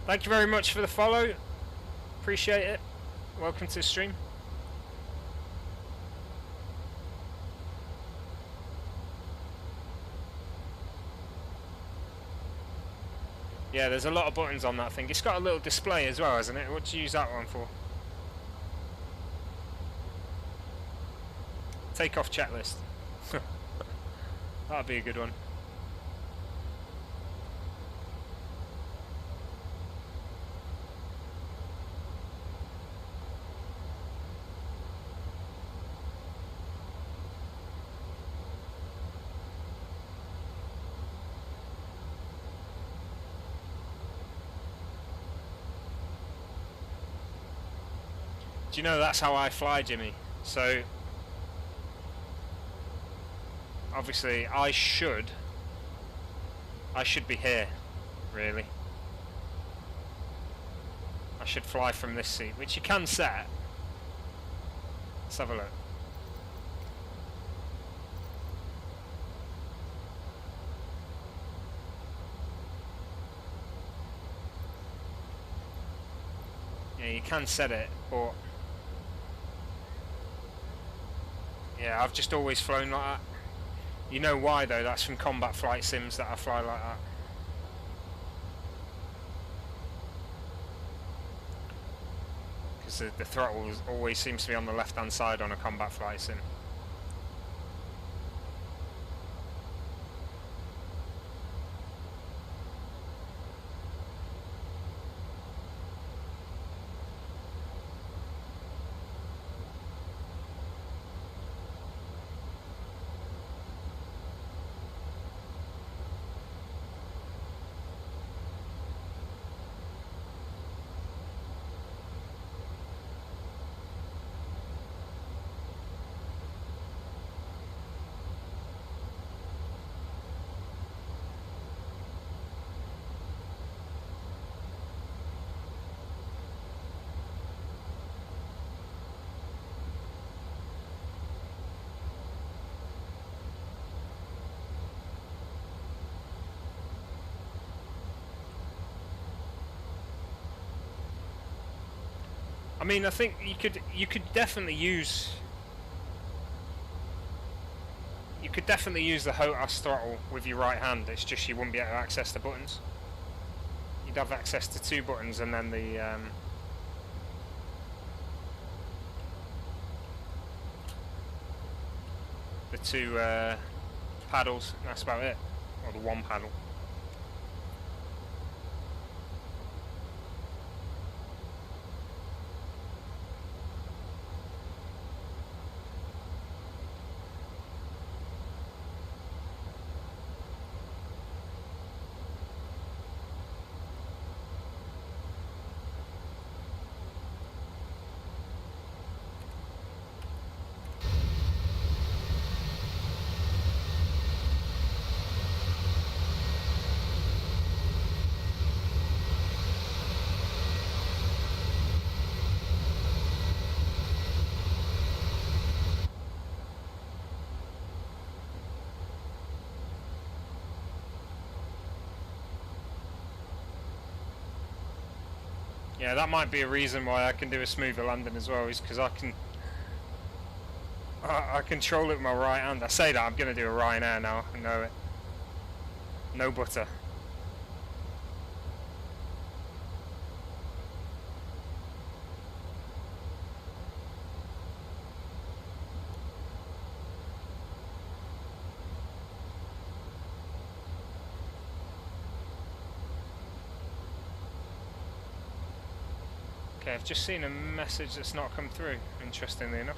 Thank you very much for the follow. Appreciate it. Welcome to the stream. Yeah, there's a lot of buttons on that thing. It's got a little display as well, hasn't it? What do you use that one for? Takeoff checklist. That'd be a good one. Do you know that's how I fly, Jimmy? So obviously I should be here, really. I should fly from this seat, which you can set. Let's have a look. Yeah, you can set it, but yeah, I've just always flown like that. You know why though? That's from combat flight sims that I fly like that. Because the throttle always seems to be on the left hand side on a combat flight sim. I mean, I think you could definitely use the HOTAS throttle with your right hand. It's just you wouldn't be able to access the buttons. You'd have access to 2 buttons and then the 2 paddles. That's about it, or the 1 paddle. Yeah, that might be a reason why I can do a smoother landing as well, is because I control it with my right hand. I say that, I'm going to do a Ryanair now, I know it. No butter. Okay, I've just seen a message that's not come through, interestingly enough.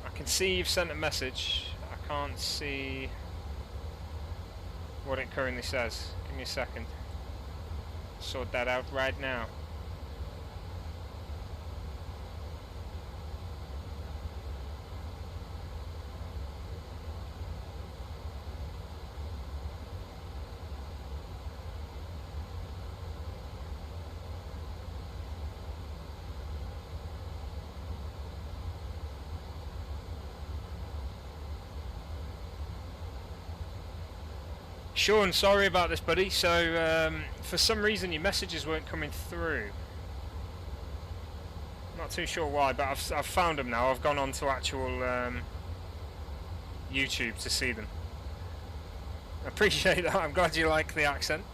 I can see you've sent a message. I can't see what it currently says. Give me a second. Sort that out right now. Sean, sorry about this, buddy. So, for some reason your messages weren't coming through. Not too sure why, but I've found them now. I've gone on to actual YouTube to see them. I appreciate that. I'm glad you like the accent.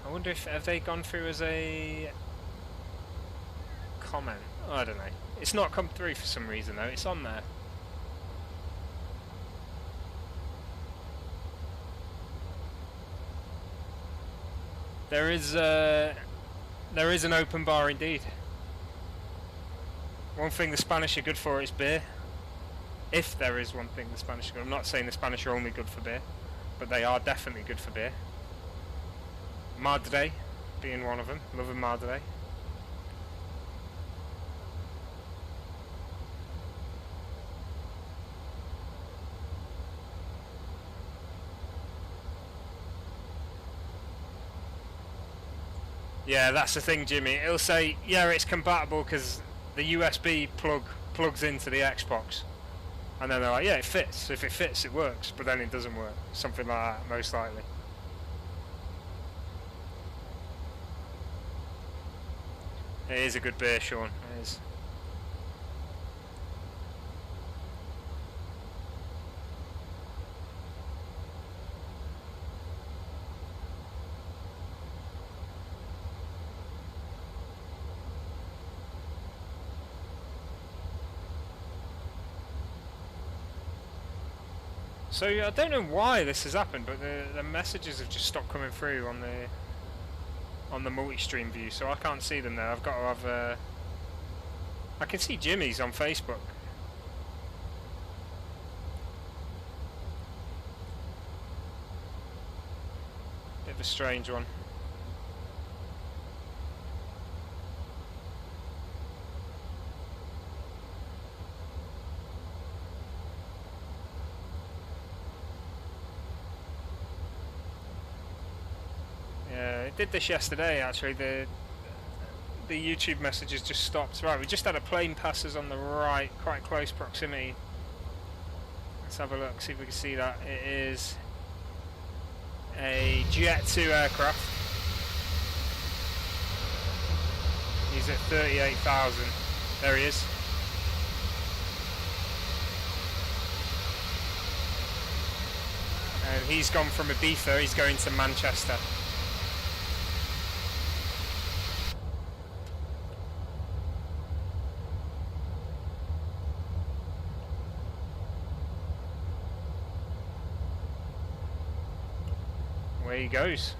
I wonder if have they gone through as a comment. Oh, I don't know. It's not come through for some reason though. It's on there. There is an open bar indeed. One thing the Spanish are good for is beer. If there is one thing the Spanish are good. I'm not saying the Spanish are only good for beer, but they are definitely good for beer. Madre being one of them. Love a Madre. Yeah, that's the thing, Jimmy. It'll say, yeah, it's compatible because the USB plugs into the Xbox. And then they're like, yeah, it fits. If it fits, it works. But then it doesn't work. Something like that, most likely. It is a good beer, Sean. It is. So I don't know why this has happened, but the messages have just stopped coming through on the multi-stream view, so I can't see them there. I've got to have I can see Jimmy's on Facebook. Bit of a strange one. Did this yesterday actually. The the YouTube messages just stopped. Right, we just had a plane pass us on the right, quite close proximity. Let's have a look, see if we can see that. It is a Jet 2 aircraft. He's at 38,000. There he is. And he's gone from Ibiza, he's going to Manchester. Away he goes.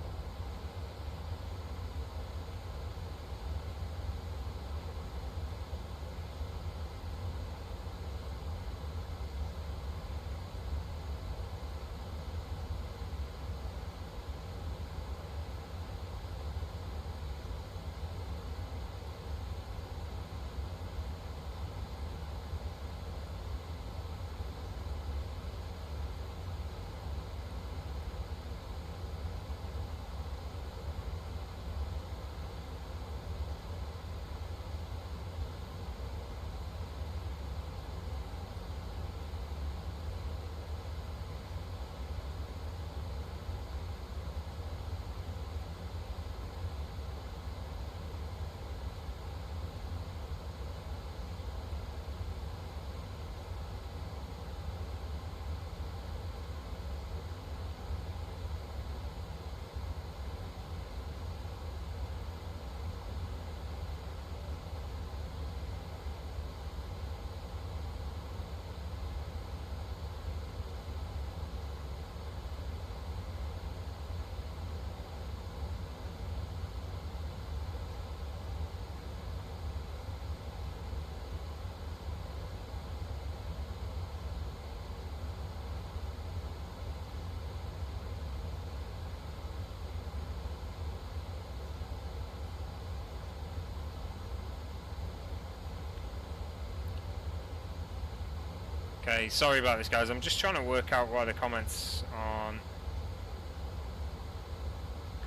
Okay, sorry about this guys, I'm just trying to work out why the comments aren't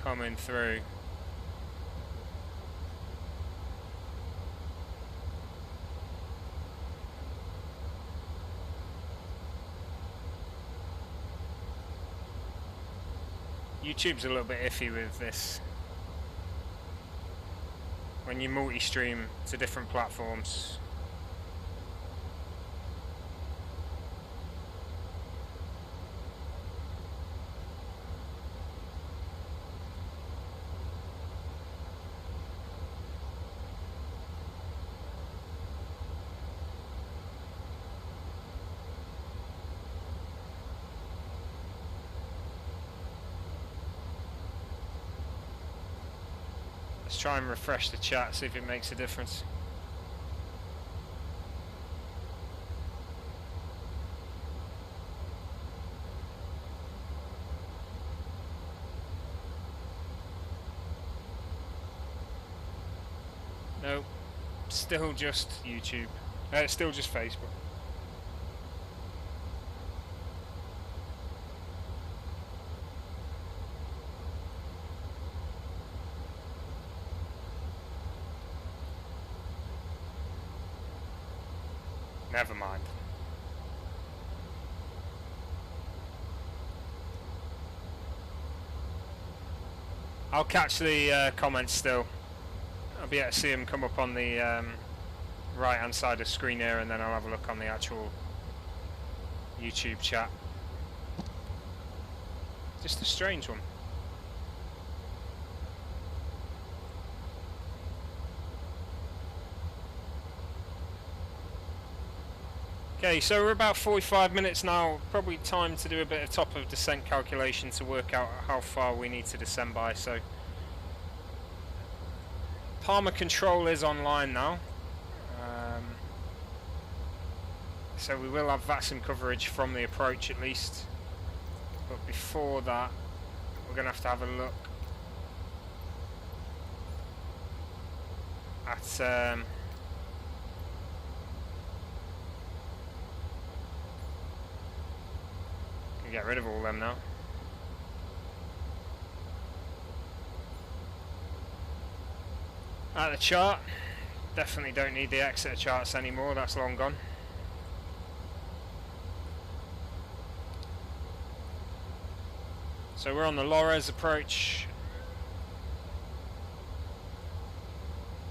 coming through. YouTube's a little bit iffy with this. When you multi-stream to different platforms. Let's try and refresh the chat, see if it makes a difference. Nope, still just YouTube. Still just Facebook. Never mind. I'll catch the comments still. I'll be able to see them come up on the right hand side of the screen here, and then I'll have a look on the actual YouTube chat. Just a strange one. Okay, so we're about 45 minutes now, probably time to do a bit of top of descent calculation to work out how far we need to descend by. So Palmer control is online now, so we will have Vatsim coverage from the approach at least, but before that we're going to have a look at get rid of all them now. At the chart, definitely don't need the Exeter charts anymore, that's long gone. So we're on the Lores approach.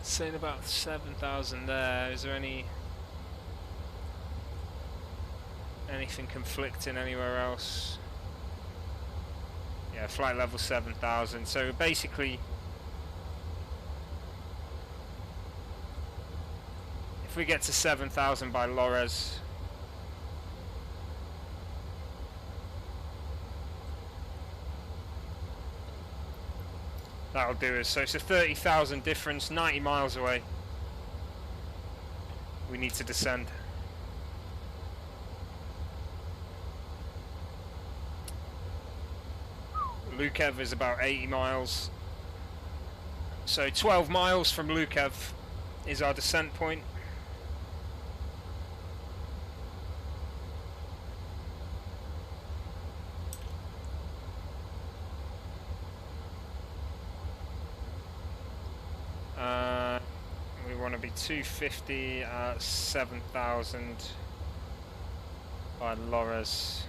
Saying about 7,000 there. Is there anything conflicting anywhere else? Yeah, flight level 7,000. So basically, if we get to 7,000 by Lores, that'll do us. So it's a 30,000 difference, 90 miles away. We need to descend. Lukev is about 80 miles. So 12 miles from Lukev is our descent point. We want to be 250 at 7,000 by Lores.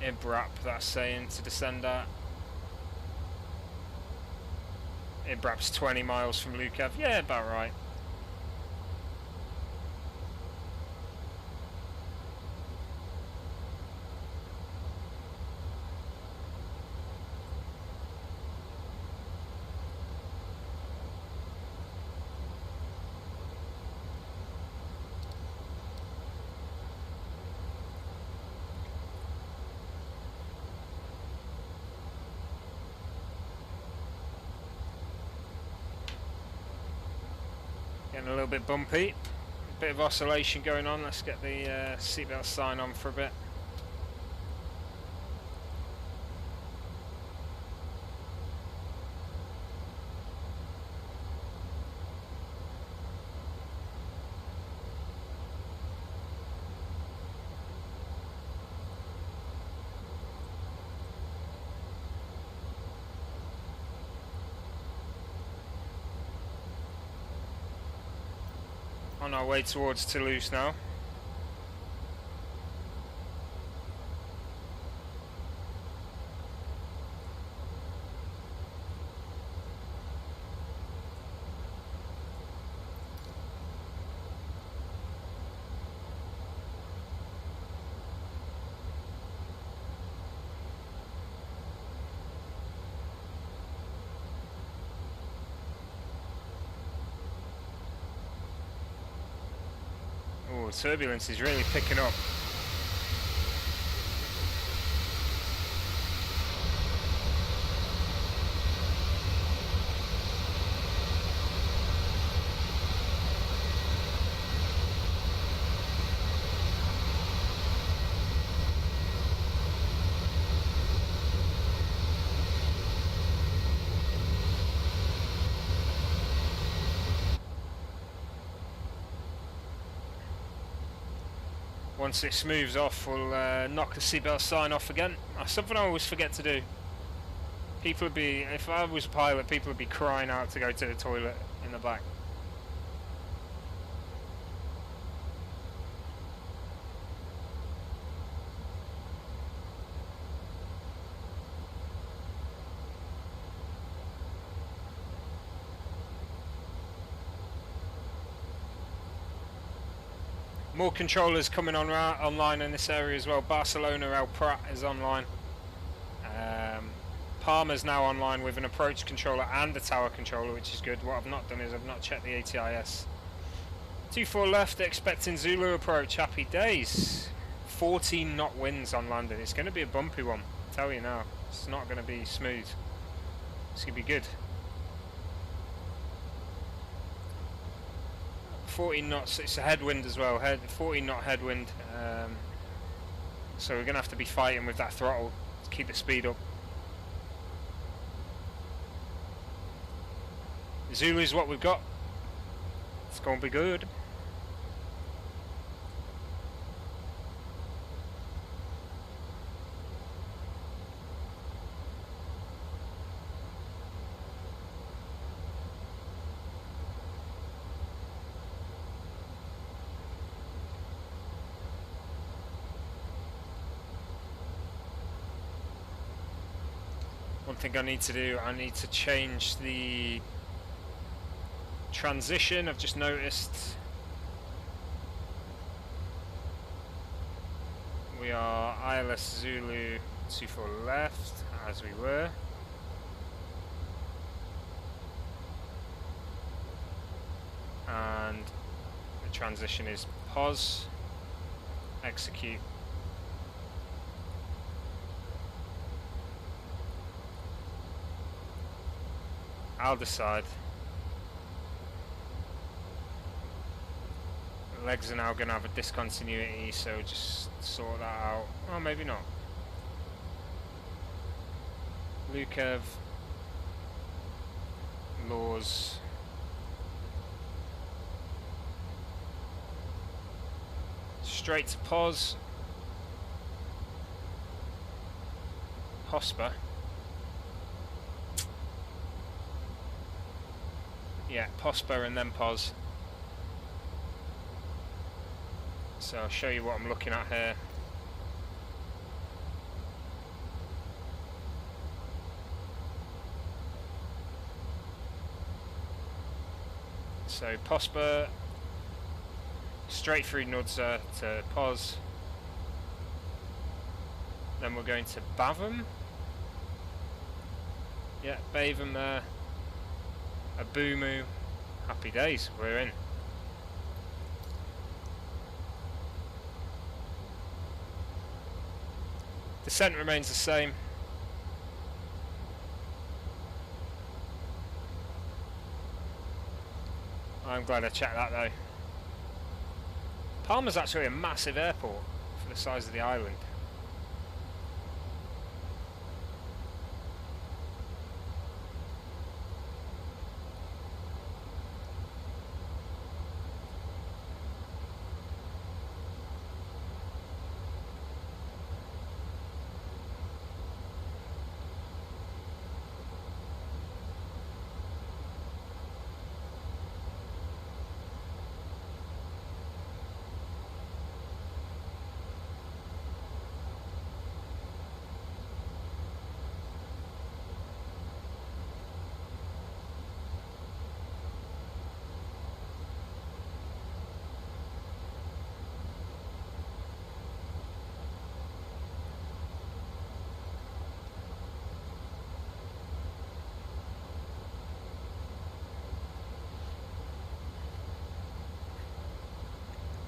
Ibrap, that's saying to descend at. Ibrap's 20 miles from Lukev. Yeah, about right. Getting a little bit bumpy, a bit of oscillation going on. Let's get the seatbelt sign on for a bit. On our way towards Toulouse now. Oh, turbulence is really picking up. Once it smooths off, we'll knock the seatbelt sign off again. Something I always forget to do. People would be, if I was a pilot, people would be crying out to go to the toilet in the back. More controllers coming on online in this area as well. Barcelona El Prat is online. Palma's now online with an approach controller and a tower controller, which is good. What I've not done is I've not checked the ATIS. 24 left, expecting Zulu approach. Happy days. 14 knot winds on landing. It's going to be a bumpy one, I tell you now. It's not going to be smooth. It's going to be good. 14 knots, it's a headwind as well, 14 knot headwind, so we're going to have to be fighting with that throttle to keep the speed up. Zulu's what we've got. It's gonna be good. One thing I need to do, I need to change the transition. I've just noticed we are ILS Zulu 24 left, as we were. And the transition is pause, execute. I'll decide. Legs are now going to have a discontinuity, so just sort that out. Oh, maybe not. Lukev. Laws. Straight to pause. Hosper. Yeah, Posper and then pause. So I'll show you what I'm looking at here. So Posper, straight through Nudza to pause. Then we're going to Bavum. Yeah, Bavum there. A Boomoo. Happy days, we're in. Descent remains the same. I'm glad I checked that though. Palma's actually a massive airport for the size of the island.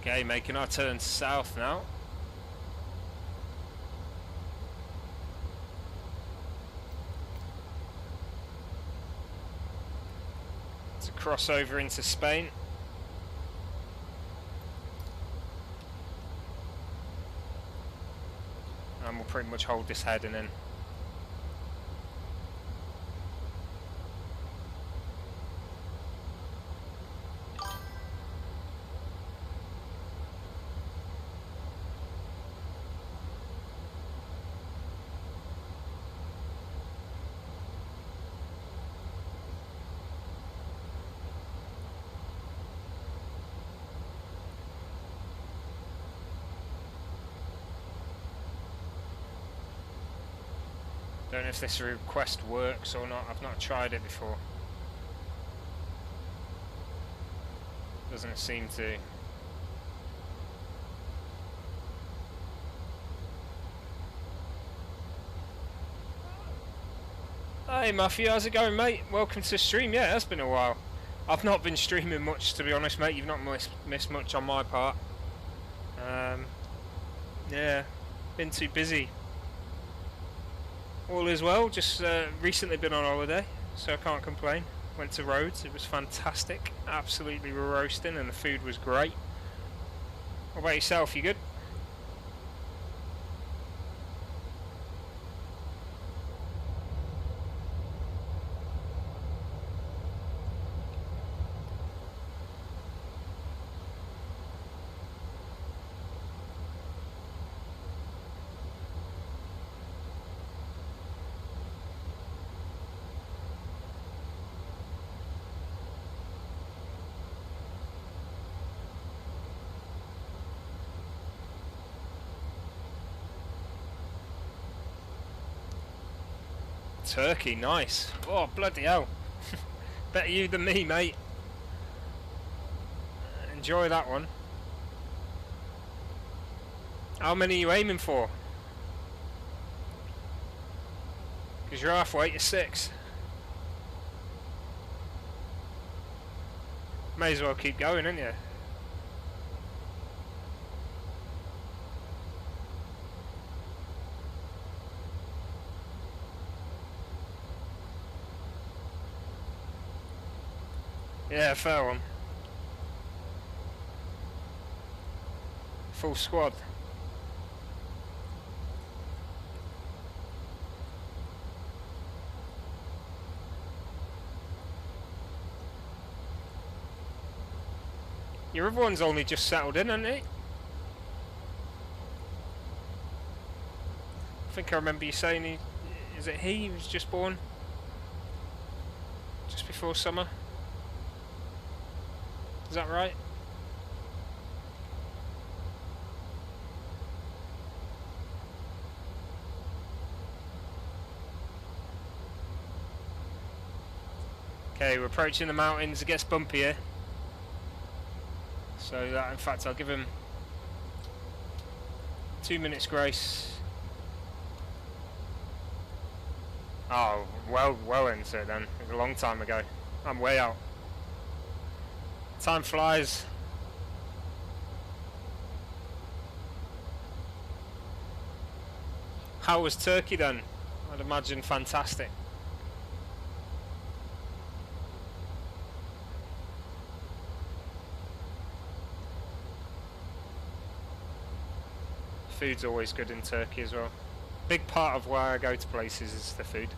Okay, making our turn south now. To cross over into Spain. And we'll pretty much hold this heading in. Don't know if this request works or not. I've not tried it before. Doesn't seem to. Hey Matthew, how's it going, mate? Welcome to the stream. Yeah, it's been a while. I've not been streaming much, to be honest, mate. You've not missed much on my part. Yeah, been too busy. All is well, just recently been on holiday, so I can't complain. Went to Rhodes, it was fantastic, absolutely roasting, and the food was great. What about yourself, you good? Turkey, nice. Oh, bloody hell. Better you than me, mate. Enjoy that one. How many are you aiming for? Because you're halfway to 6. May as well keep going, ain't you? Yeah, fair one. Full squad. Your other one's only just settled in, hasn't he? I think I remember you saying he... Is it he was just born? Just before summer? Is that right? Okay, we're approaching the mountains. It gets bumpy here. So that, in fact, I'll give him 2 minutes grace. Oh, well into it then. It was a long time ago. I'm way out. Time flies. How was Turkey then? I'd imagine fantastic. Food's always good in Turkey as well. Big part of why I go to places is the food.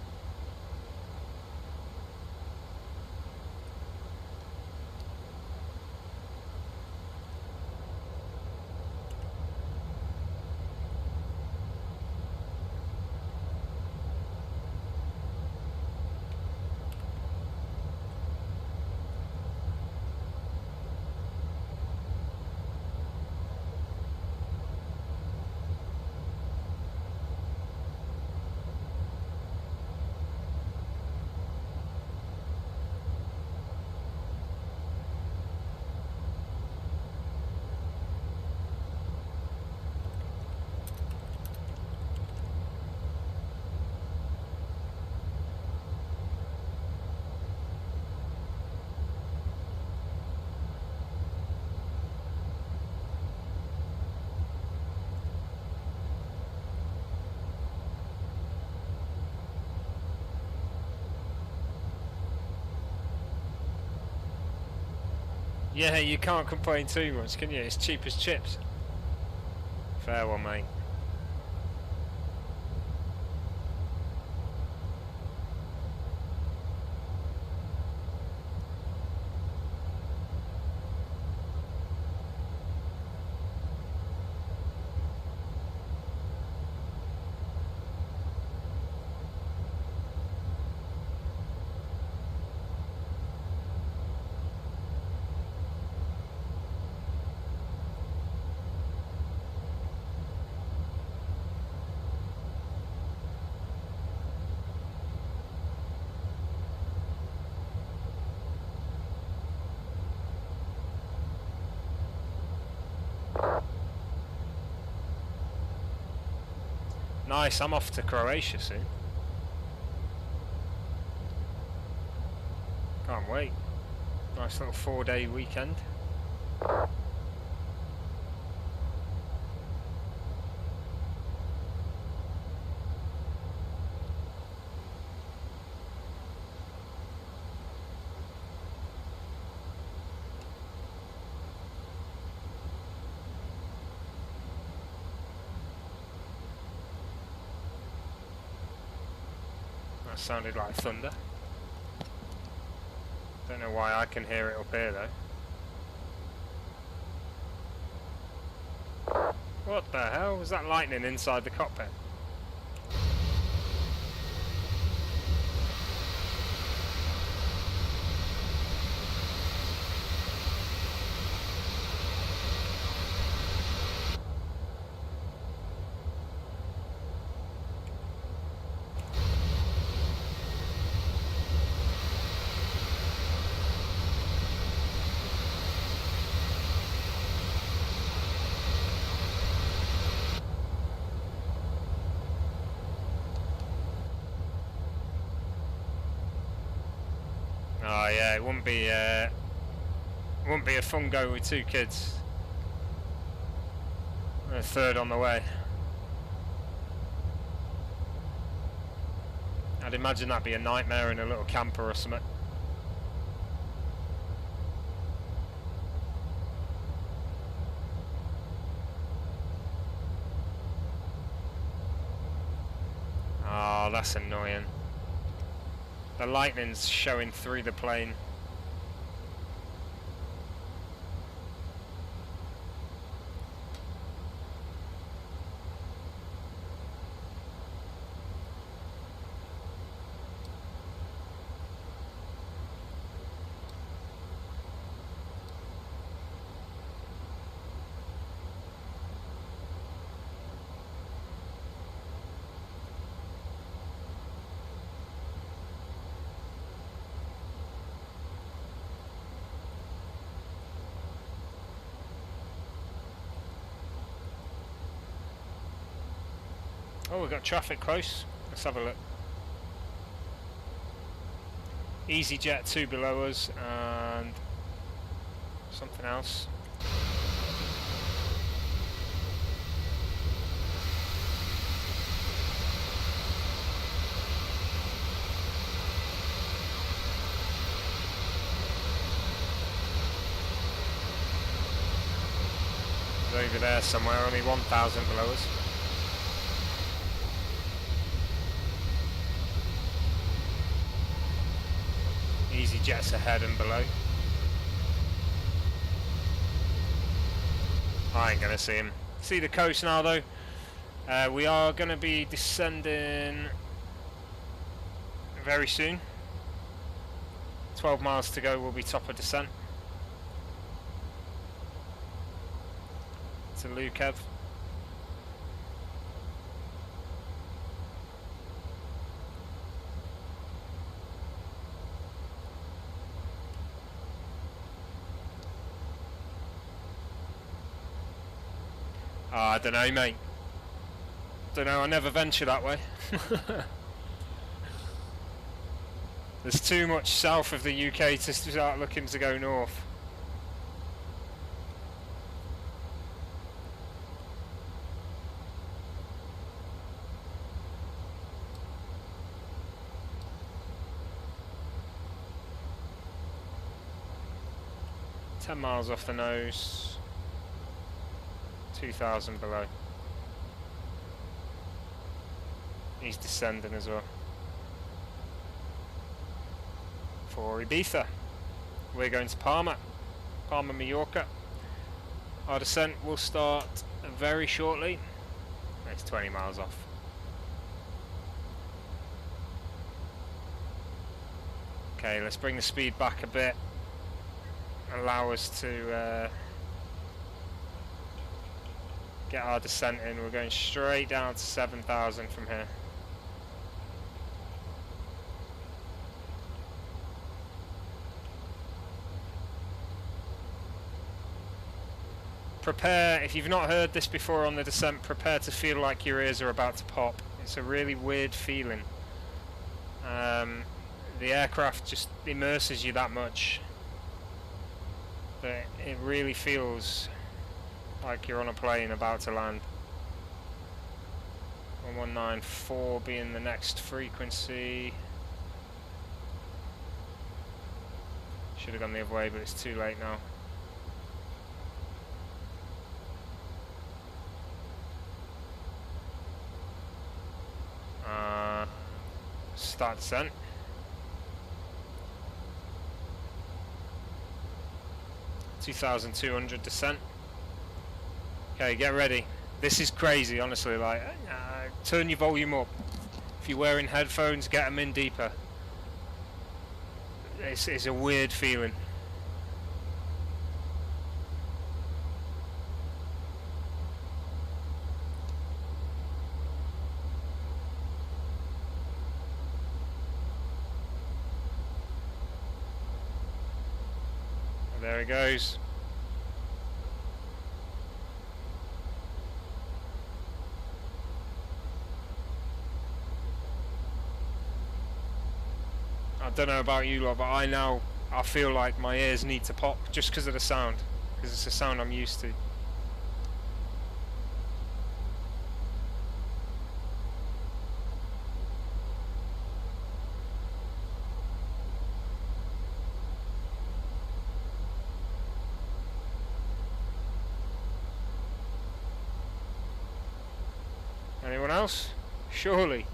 Yeah, you can't complain too much, can you? It's cheap as chips. Fair one, mate. Nice, I'm off to Croatia soon. Can't wait. Nice little 4-day weekend. Sounded like thunder. Don't know why I can hear it up here though. What the hell? Was that lightning inside the cockpit? Oh yeah, it wouldn't be a fun go with 2 kids. A 3rd on the way. I'd imagine that'd be a nightmare in a little camper or something. Oh, that's annoying. The lightning's showing through the plane. Oh, we've got traffic close. Let's have a look. EasyJet 2 below us and something else. It's over there somewhere, only 1,000 below us. EasyJet's ahead and below. I ain't gonna see him. See the coast now though. We are gonna be descending very soon. 12 miles to go, we'll be top of descent. To Lukev. I don't know, mate. Don't know, I never venture that way. There's too much south of the UK to start looking to go north. Ten miles off the nose. 2,000 below. He's descending as well. For Ibiza. We're going to Palma, Mallorca. Our descent will start very shortly. It's 20 miles off. Okay, let's bring the speed back a bit. Allow us to get our descent in. We're going straight down to 7,000 from here. Prepare, if you've not heard this before on the descent, prepare to feel like your ears are about to pop. It's a really weird feeling. The aircraft just immerses you that much that it really feels like you're on a plane about to land. 1194 being the next frequency. Should have gone the other way, but it's too late now. Start descent. $2,200 descent. Okay, get ready. This is crazy, honestly. Like, turn your volume up. If you're wearing headphones, get them in deeper. It's a weird feeling. There it goes. I don't know about you lot, but I feel like my ears need to pop just because of the sound, because it's a sound I'm used to. Anyone else? Surely.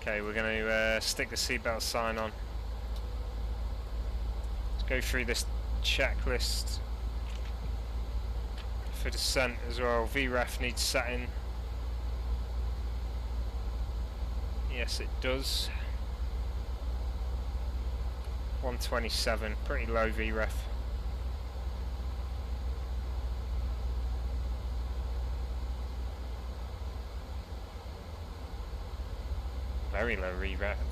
Okay, we're going to stick the seatbelt sign on. Let's go through this checklist for descent as well. VREF needs setting. Yes, it does. 127, pretty low VREF. Very low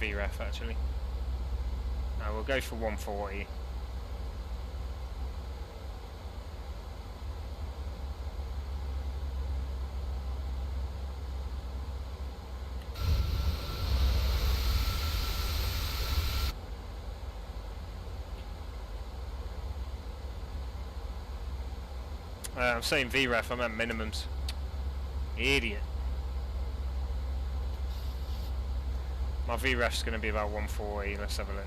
VREF actually. We'll go for 140. I'm saying VREF, I meant minimums. Idiot. My VREF's going to be about 140, let's have a look.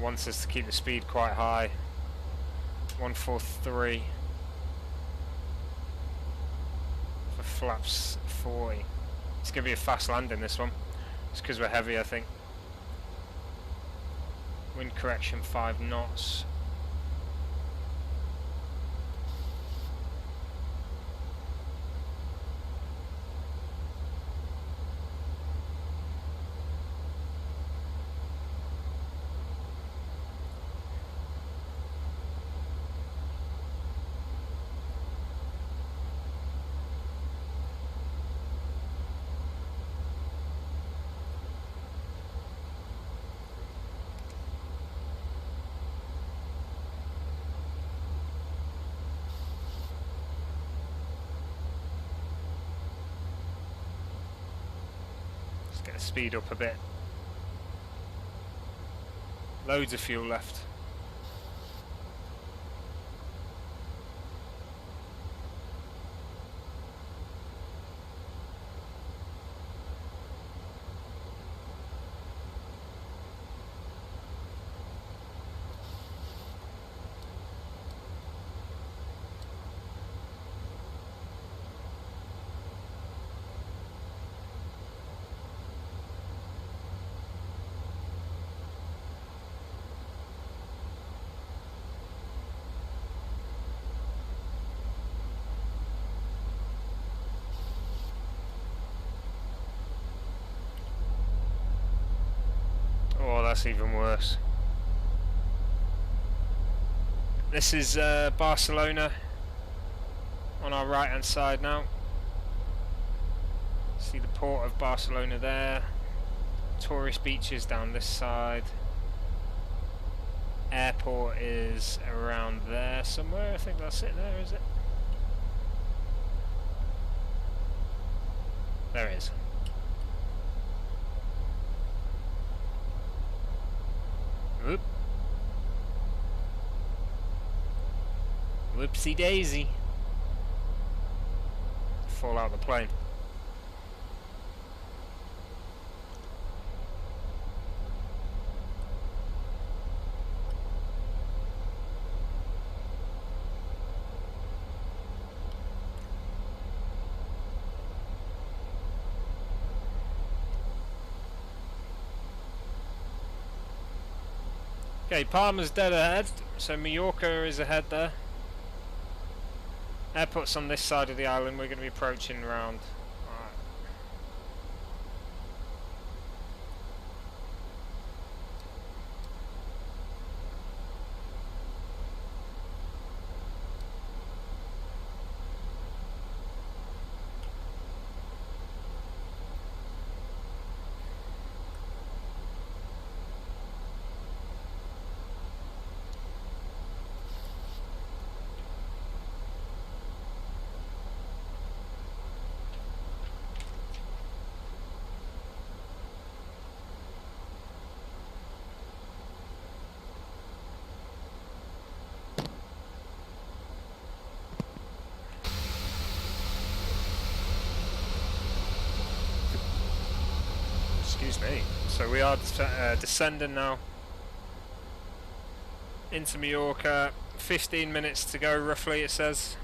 Wants us to keep the speed quite high. 143. For flaps 40. It's going to be a fast landing, this one. It's because we're heavy, I think. Wind correction 5 knots. Get the speed up a bit. Loads of fuel left. Oh, that's even worse. This is Barcelona on our right hand side now. See the port of Barcelona there. Tourist beaches down this side. Airport is around there somewhere. I think that's it there, is it? There it is. Whoop. Whoopsie daisy. Fall out of the plane. Okay, Palma's dead ahead, so Mallorca is ahead there. Airport's on this side of the island, we're going to be approaching around. Alright. Excuse me. So we are descending now into Mallorca. 15 minutes to go roughly, it says.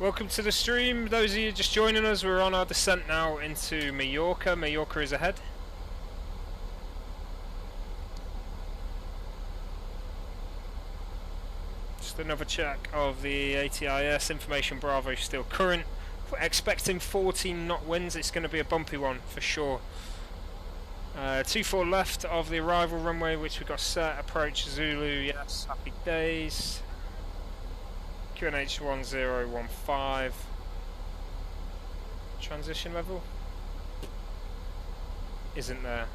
Welcome to the stream. Those of you just joining us, we're on our descent now into Mallorca. Mallorca is ahead. Just another check of the ATIS. Information Bravo still current. We're expecting 14 knot winds. It's going to be a bumpy one for sure. 24 left of the arrival runway, which we got set. Approach Zulu, yes, happy days. QNH 1015. Transition level isn't there.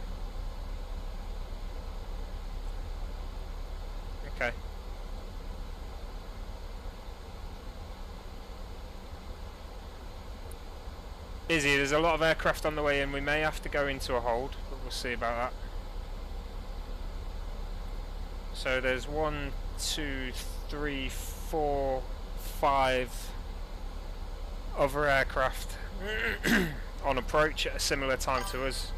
Okay. Busy, there's a lot of aircraft on the way in. We may have to go into a hold, but we'll see about that. So there's 1, 2, 3, 4, 5 other aircraft on approach at a similar time to us.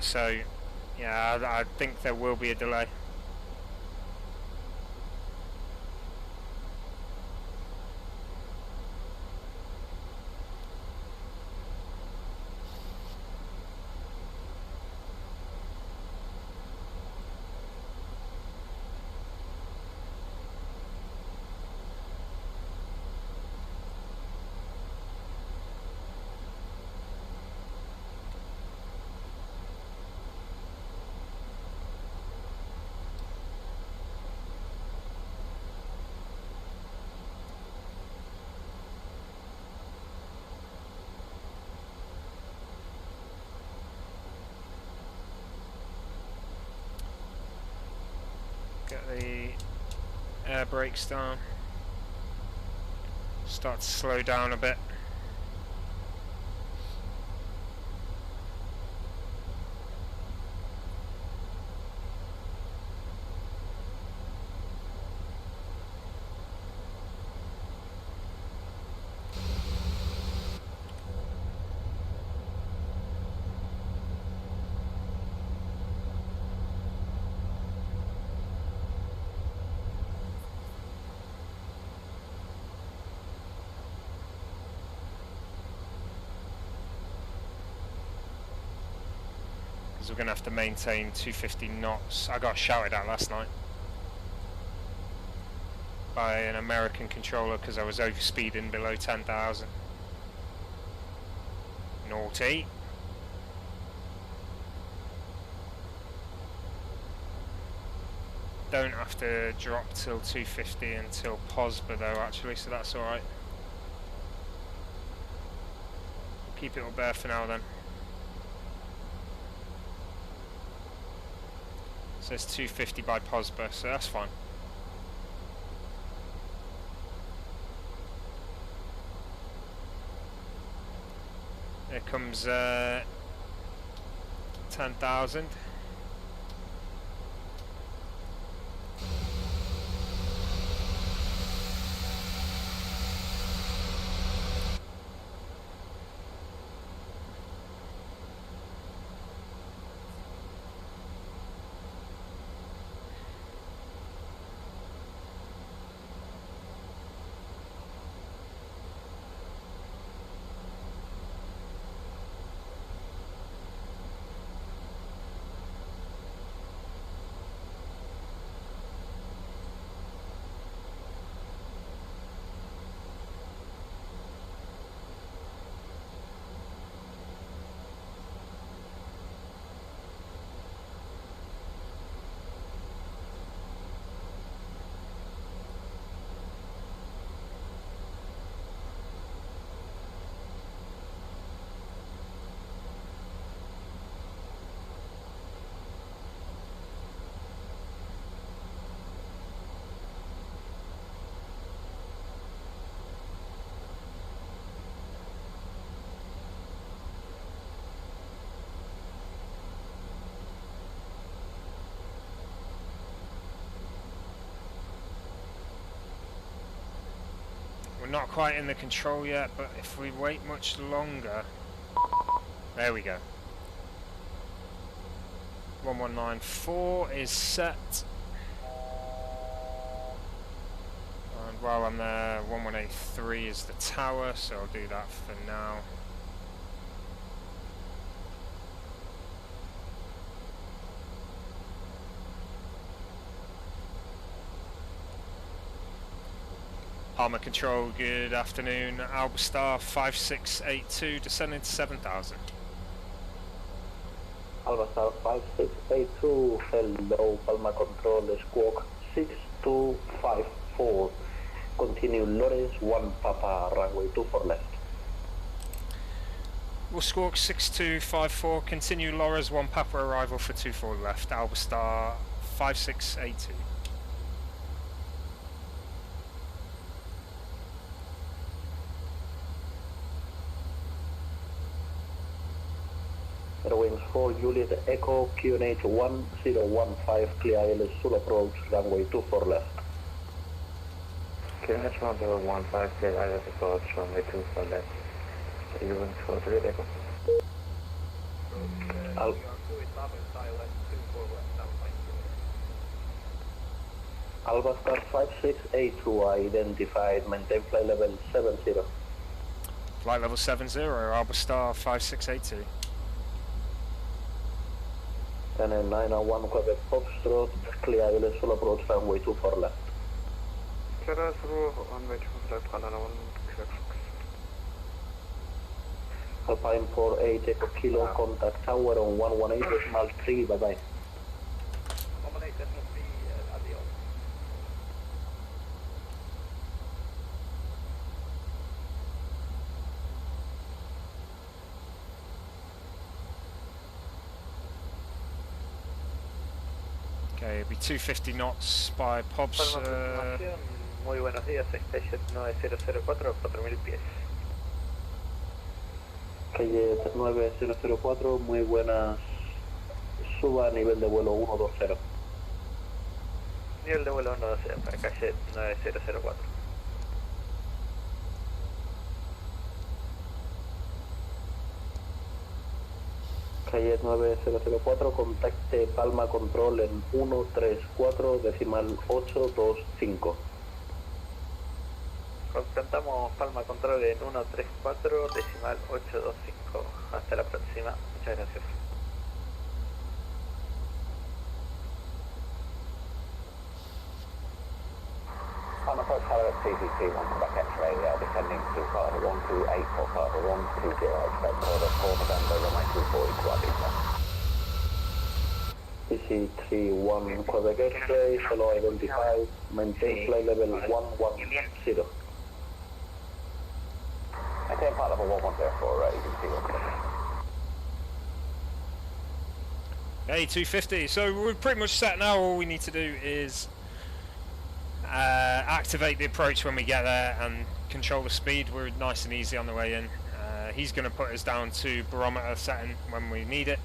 So yeah, I think there will be a delay. Get the air brakes down. Start to slow down a bit. We're going to have to maintain 250 knots. I got shouted at last night by an American controller because I was overspeeding below 10,000. Naughty. Don't have to drop till 250 until POSBA though actually, so that's alright. Keep it up there for now then. So it's 250 by POSBA, so that's fine. There comes 10,000. not quite in the control yet, but if we wait much longer... There we go. 1194 is set. And while I'm there, 1183 is the tower, so I'll do that for now. Armour control, good afternoon. Albastar 5682, descending to 7000. Albastar 5682, hello, Palma control, squawk 6254. Continue Lawrence 1 Papa, runway 24 left. We'll squawk 6254, continue Laura's 1 Papa arrival for 24 left, Albastar 5682. Airwings 4 Juliet Echo QNH 1015, clear ILS Sul approach, runway 24 left. QNH 1015, clear ILS approach, runway 24 left. Airwings 4 Juliet Echo. Albastar 5682 identified, maintain flight level 70. Flight level 70, Albastar 5682. And then 901 Quebec Foxtrot, clear ILS Sul approach, runway 24 left. Clear through runway 24 left, 901 Quebec Foxtrot. Alpine 48 Echo Kilo, contact tower on 118.3, bye bye. Okay, it'll be 250 knots by Pobs. Muy buenos días, Station 9004, 4000 pies. Calle 9004, muy buenas. Suba a nivel de vuelo 120. Nivel de vuelo 120 para calle 9004. Calle 9004, contacte Palma Control en 134 decimal 825. Contactamos Palma Control en 134 decimal 825. Hasta la próxima. Muchas gracias. On approach Tower CPC 1 Quebec X-ray, descending to Carter 128 for Carter 120, expect order 4 November, runway 240, Quadrita. PC31 Quebec X-ray, hello identified, maintain flight level 110. Maintain flight level 1104, you can see what's there. Hey, 250. So we're pretty much set now. All we need to do is activate the approach when we get there and control the speed. We're nice and easy on the way in. He's going to put us down to barometer setting when we need it.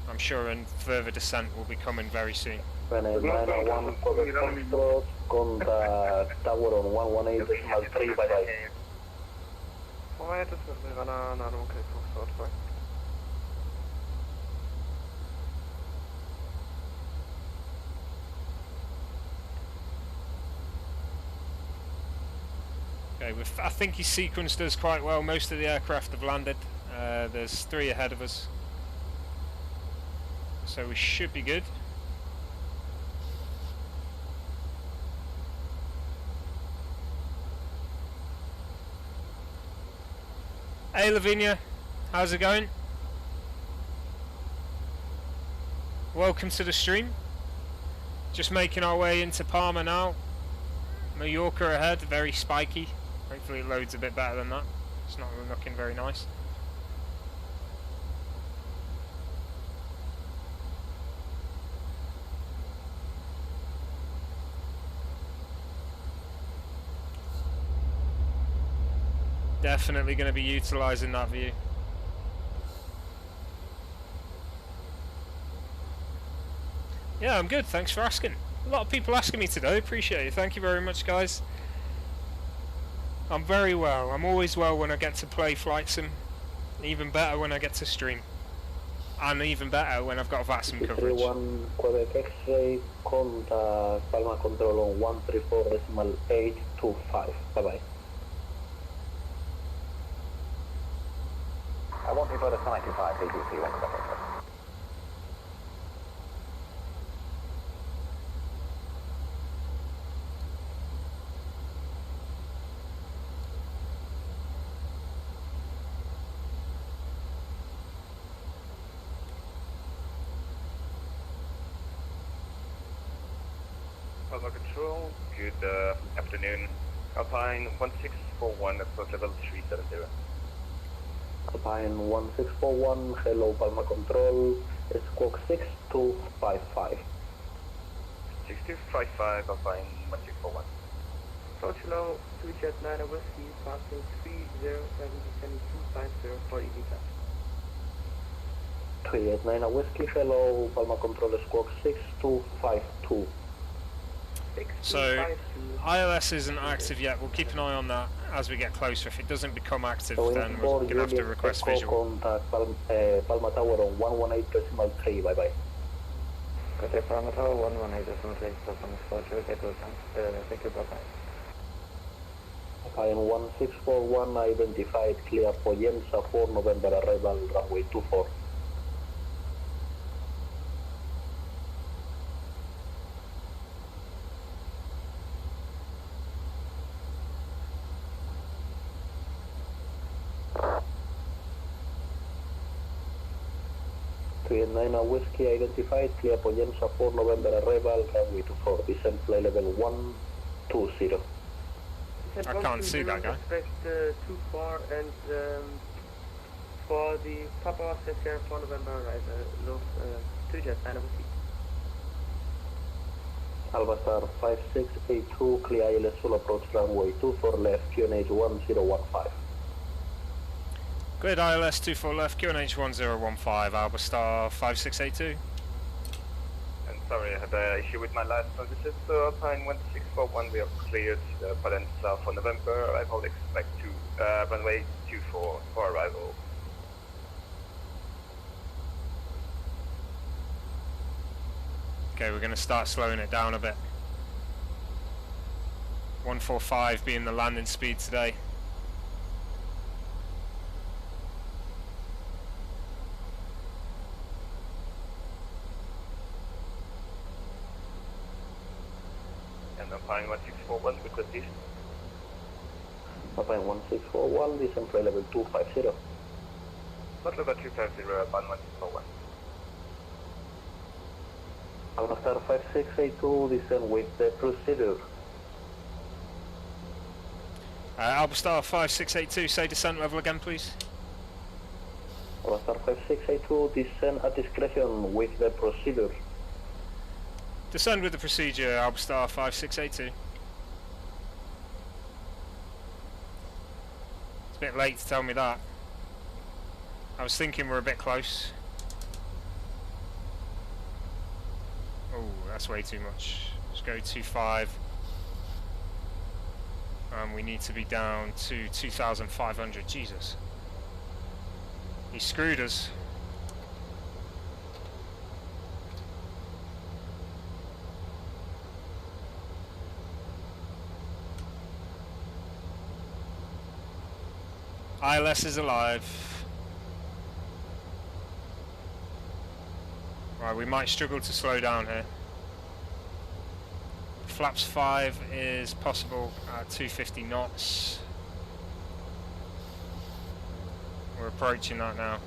I'm sure a further descent will be coming very soon. 901 Quebec Foxtrot, contact tower on 118.3, bye bye. Okay, I think he sequenced us quite well. Most of the aircraft have landed. There's 3 ahead of us. So we should be good. Hey Lavinia, how's it going? Welcome to the stream. Just making our way into Palma now. Mallorca ahead, very spiky. Hopefully it loads a bit better than that. It's not looking very nice. Definitely going to be utilising that view. Yeah, I'm good, thanks for asking. A lot of people asking me today, appreciate it. Thank you very much, guys. I'm very well. I'm always well when I get to play flight sim. Even better when I get to stream. And even better when I've got Vatsim coverage. 31 Quebec X-ray, contact Palma Control on 134.825. Bye-bye. I want to go to 95 PGC, 1 Quebec X-ray. Palma Control, good afternoon. Alpine 1641, approach level 370. Alpine 1641, hello Palma Control, squawk 6255. 6255, Alpine 1641. Approach low, 2 Jet 9 Whiskey, passing 3077250 for EV class. 389 Whiskey, hello Palma Control, squawk 6252. So, ILS isn't active yet. We'll keep an eye on that as we get closer. If it doesn't become active, then we're going to have to request visual. Contact Palma Tower on 118.3, bye-bye. Corsair Palma Tower 118.3, stop on the spot, get those thank you, bye-bye. Alpine 1641, identified, clear for Yensa 4 November arrival, runway 24. Whiskey identified, clear for Yensa 4 November arrival, runway 24, descent flight level 120. I can't see that guy. Expect too far and for the Papa Sierra 4 November arrival, low 2 Jet 9 Whiskey. Albastar 5682, clear ILS full approach runway 24 left, QNH 1015. Cleared ILS 24 left, QNH 1015, Albastar 5682. I'm sorry, I had an issue with my last messages. So Alpine 1641, we are cleared Valencia for November. I will expect to runway 24 for arrival. Okay, we're going to start slowing it down a bit. 145 being the landing speed today. Alpine 1641, request this. Alpine 1641, descent flight level 250. Not level 250, Alpine 1641. Albastar 5682, descend with the procedure. Albastar 5682, say descent level again please. Albastar 5682, descend at discretion with the procedure. Descend with the procedure, Albastar 5682. It's a bit late to tell me that. I was thinking we're a bit close. Oh, that's way too much. Let's go 25. We need to be down to 2,500. Jesus. He screwed us. ILS is alive. Right, we might struggle to slow down here. Flaps 5 is possible at 250 knots. We're approaching that now.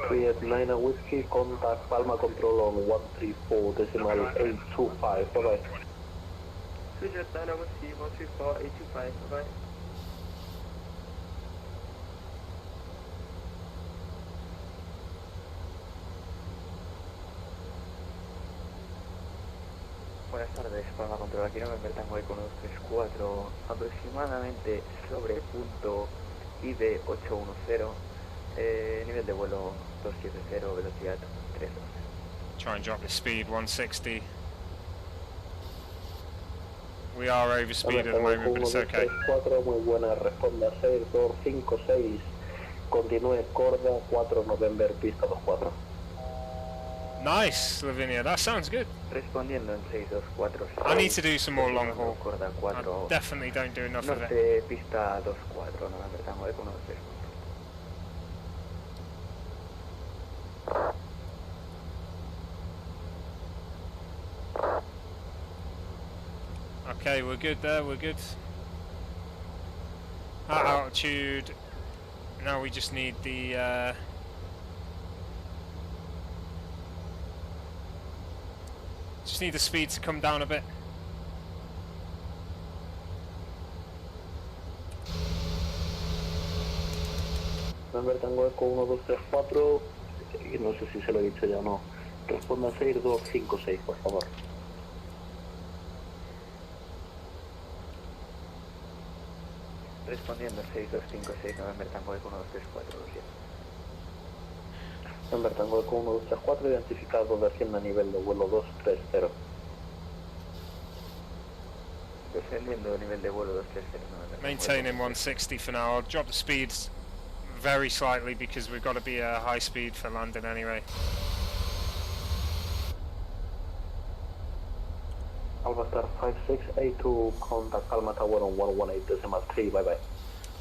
Create 9 Whiskey, contact Palma Control on 134.825, bye-bye. Create 9 Whiskey, 134.825, bye-bye. Buenas tardes, Palma Control, aquí November Tango Eco 1234, aproximadamente sobre punto ID 810, nivel de vuelo 270, velocidad 32. Try and drop the speed 160. We are over speed at the moment, but it's okay. 4, muy buena, responda 6256, continúe Corda 4 November, pista 24. Nice, Lavinia, that sounds good. Respondiendo en 624. I need to do some more long haul. Corda I 4, definitely don't do enough of it. norte, pista 24, November Tango Eco 1234. Okay, we're good there, we're good. At altitude, now we just need the speed to come down a bit. November Tango Eco 1234, y no sé si se lo he dicho ya o no, responda 6256, por favor. Respondiendo 6256, November Tango Eco 1234, lo siento. November Tango Eco 1234, identificado, desciende a nivel de vuelo 230. Descendiendo nivel de vuelo 230, November Tango Eco Maintaining 1234. 160 for now. I'll drop the speeds very slightly because we've got to be a high speed for landing anyway. Alpha Star 5682, contact Alma Tower on 118.3, bye bye.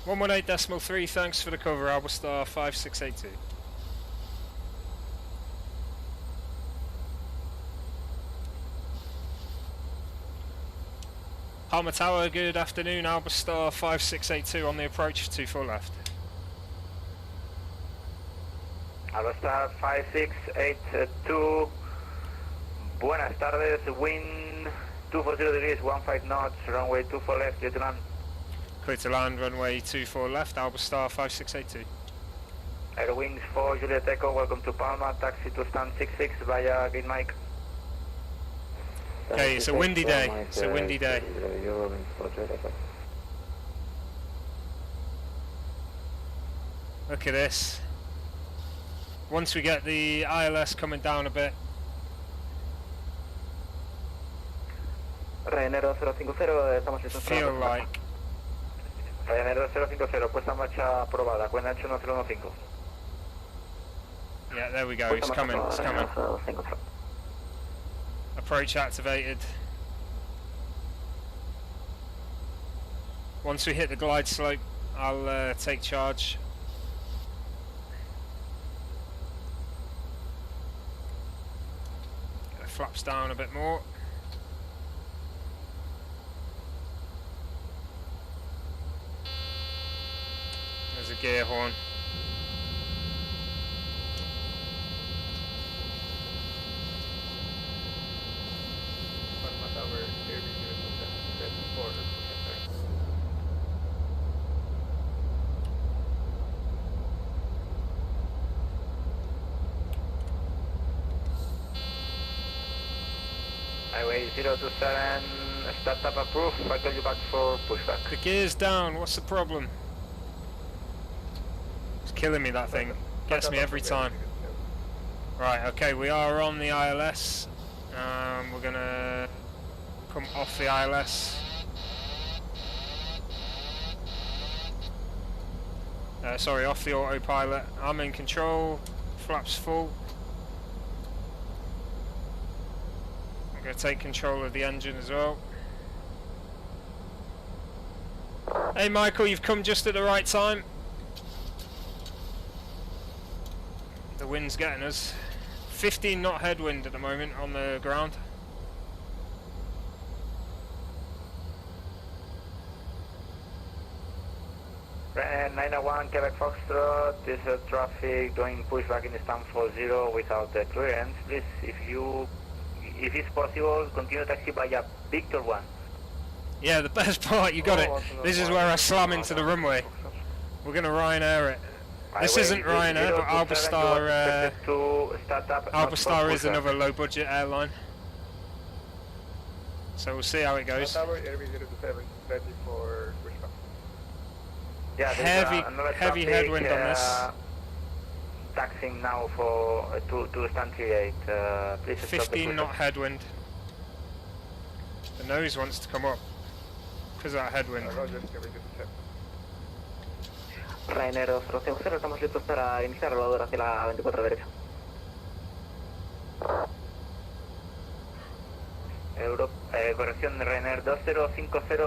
118.3, thanks for the cover, Alpha Star 5682. Palmer Tower, good afternoon, Alpha Star 5682 on the approach, 24 left. Alpha 5682, buenas tardes, wind 240 degrees, 15 knots, runway 24 left, clear to land. Clear to land, runway 24 left, Alpha Star 5682. Air Wings 4, Juliet Echo, welcome to Palma, taxi to stand 66 via gate mic. Okay, it's a windy day, it's a windy day. Look at this. Once we get the ILS coming down a bit, Ryanair 050, estamos en feel like Ryanair 050, puesta en marcha aprobada, cuenta ancho 1015. yeah, there we go, it's coming, it's coming. Approach activated. Once we hit the glide slope, I'll take charge. Get the flaps down a bit more. There's a gear horn. Highway 027, startup approved, I'll call you back for pushback. The gear's down, what's the problem? It's killing me, that thing. Gets me every time. Right, okay, we are on the ILS. We're gonna come off the ILS. Sorry, off the autopilot. I'm in control, flaps full. I'm gonna take control of the engine as well. Hey Michael, you've come just at the right time. The wind's getting us. 15 knot headwind at the moment on the ground. Ryanair 901, Quebec Foxtrot, this traffic doing pushback in stand 40 without the clearance. Please, if it's possible, continue taxi via Victor 1. Yeah, the best part, you got it. This is where I slam into the runway. We're gonna Ryanair it. This isn't Ryanair, but Alpha Star is another low budget airline. So we'll see how it goes. Tower, Airway 027, ready for pushback. Yeah, there's Heavy, another heavy traffic, headwind on this. Taxing now for to stand 38. Please stop the 15 knot pushback. headwind. The nose wants to come up because of that headwind. Roger, Airway 027. Ryanair 250, estamos listos para iniciar el volador hacia la 24 derecha. Corrección de Ryanair 2050,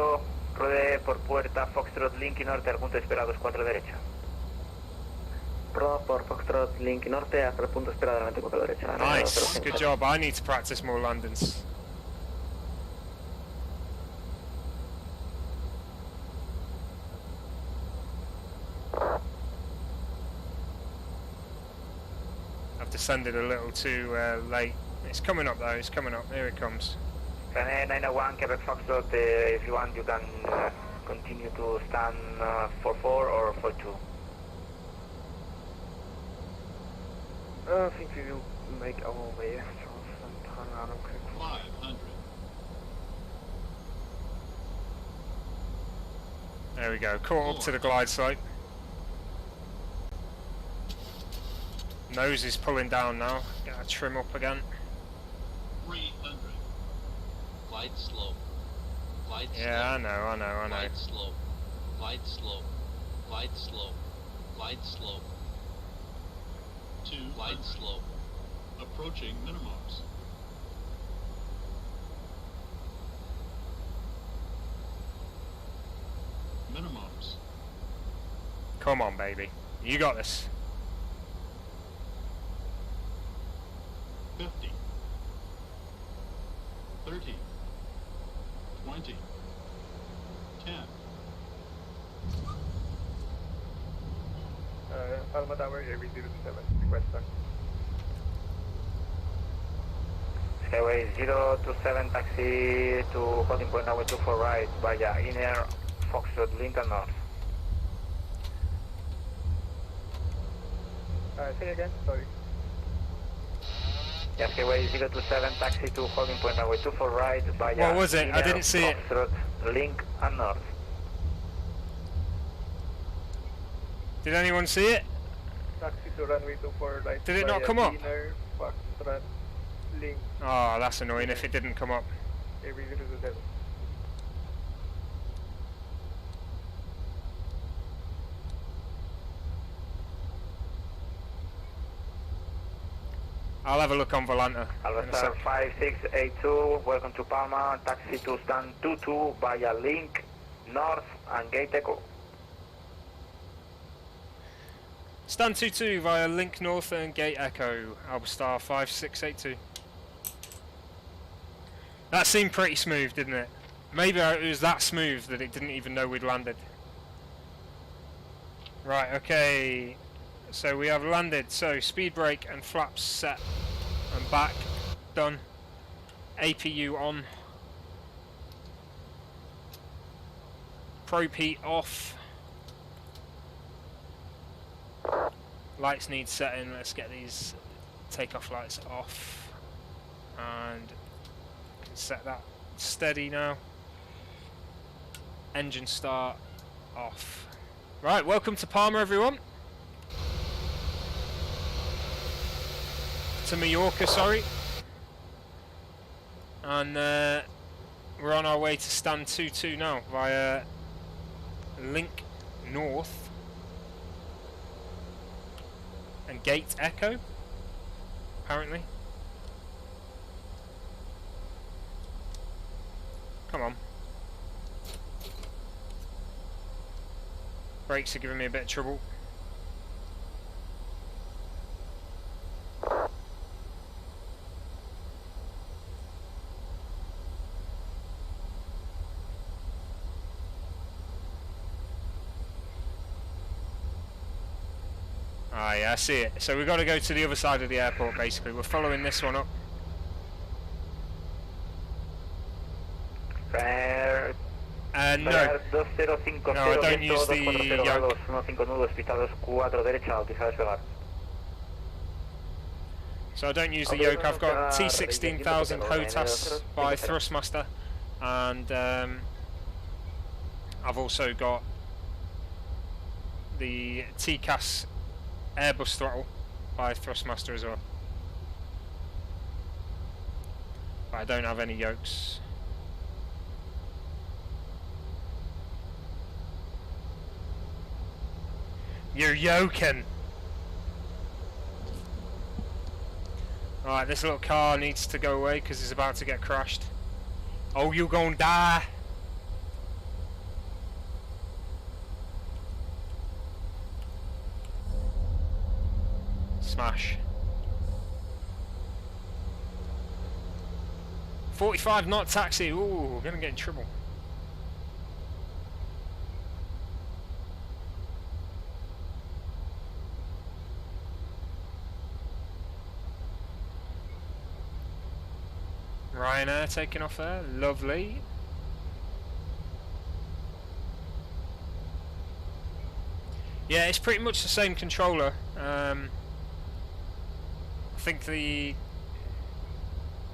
ruede por puerta Foxtrot Link y Norte al punto esperado 4 derecha. Rueda por Foxtrot Link y Norte hasta el punto esperado de la 24 derecha. Nice, good job. I need to practice more landings. I've descended a little too late. It's coming up though, it's coming up. Here it comes. Ryanair 901, Quebec Foxtrot, if you want you can continue to stand 44 or 42. I think we will make our way and turn around and quick. 500. There we go, caught up to the glide slope. Nose is pulling down now. Gotta trim up again. 300. Glide slope. Glide Yeah, slope. I know. Glide slope. Glide slope. Glide slope. Glide slope. 2 glide slope. Approaching minimums. Minimums. Come on, baby. You got this. 50. 30. 20. 10. Alma Tower, Airway 027, request back. Skyway 027 taxi to holding point runway 24 right via inner Foxtrot Link and North. Say again, sorry. Yeah, Skyway 027 taxi to holding point runway 24 right via What was it? I inner didn't see it. Foxtrot Link and North. Did anyone see it? Taxi to runway 24 right. Did it not via come up? Inner Foxtrot Link, Oh, that's annoying if it didn't come up. Airway 027. I'll have a look on Volanta. Alpha in a Star sec. 5682, welcome to Palma, taxi to stand 22 via Link, North and Gate Echo. Stand 22 via Link North and Gate Echo, Alpha Star 5682. That seemed pretty smooth, didn't it? Maybe it was that smooth that it didn't even know we'd landed. Right, okay. So we have landed. So speed brake and flaps set and back. Done. APU on. Probe heat off. Lights need setting. Let's get these takeoff lights off. And can set that steady now. Engine start off. Right, welcome to Palma, everyone. To Mallorca, sorry. And we're on our way to stand 22 now via Link North and Gate Echo, apparently. Come on. Brakes are giving me a bit of trouble. Ah, yeah, I see it. So we've got to go to the other side of the airport, basically. We're following this one up. No. Ryanair 2050, No, I don't use the yoke. 15 nudos, pistados 4 derecha, autorizado despegar. So I don't use the yoke. I've got T16000 HOTAS by Thrustmaster and I've also got the TCAS Airbus throttle by Thrustmaster as well. But I don't have any yokes. You're yoking! Alright, this little car needs to go away because it's about to get crashed. Oh, you gonna die! Smash. 45 knot taxi. Ooh, we're gonna get in trouble. Ryanair taking off there. Lovely. Yeah, it's pretty much the same controller. I think the...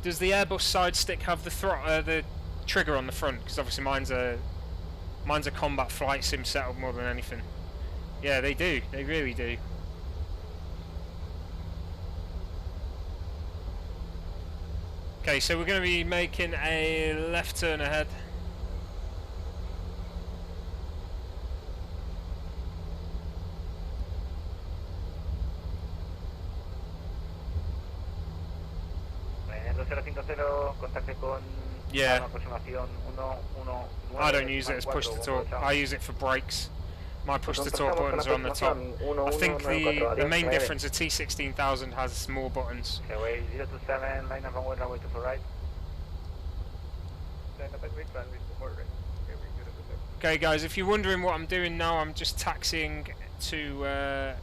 Does the Airbus side stick have the trigger on the front? Because obviously mine's a combat flight sim setup more than anything. Yeah, they do. They really do. Okay, so we're going to be making a left turn ahead. Yeah. I don't use it as push to talk. I use it for brakes. My push to talk buttons are on the top. I think the main difference is T16000 has more buttons. 027, line up runway 24 right. Okay guys, if you're wondering what I'm doing now, I'm just taxiing to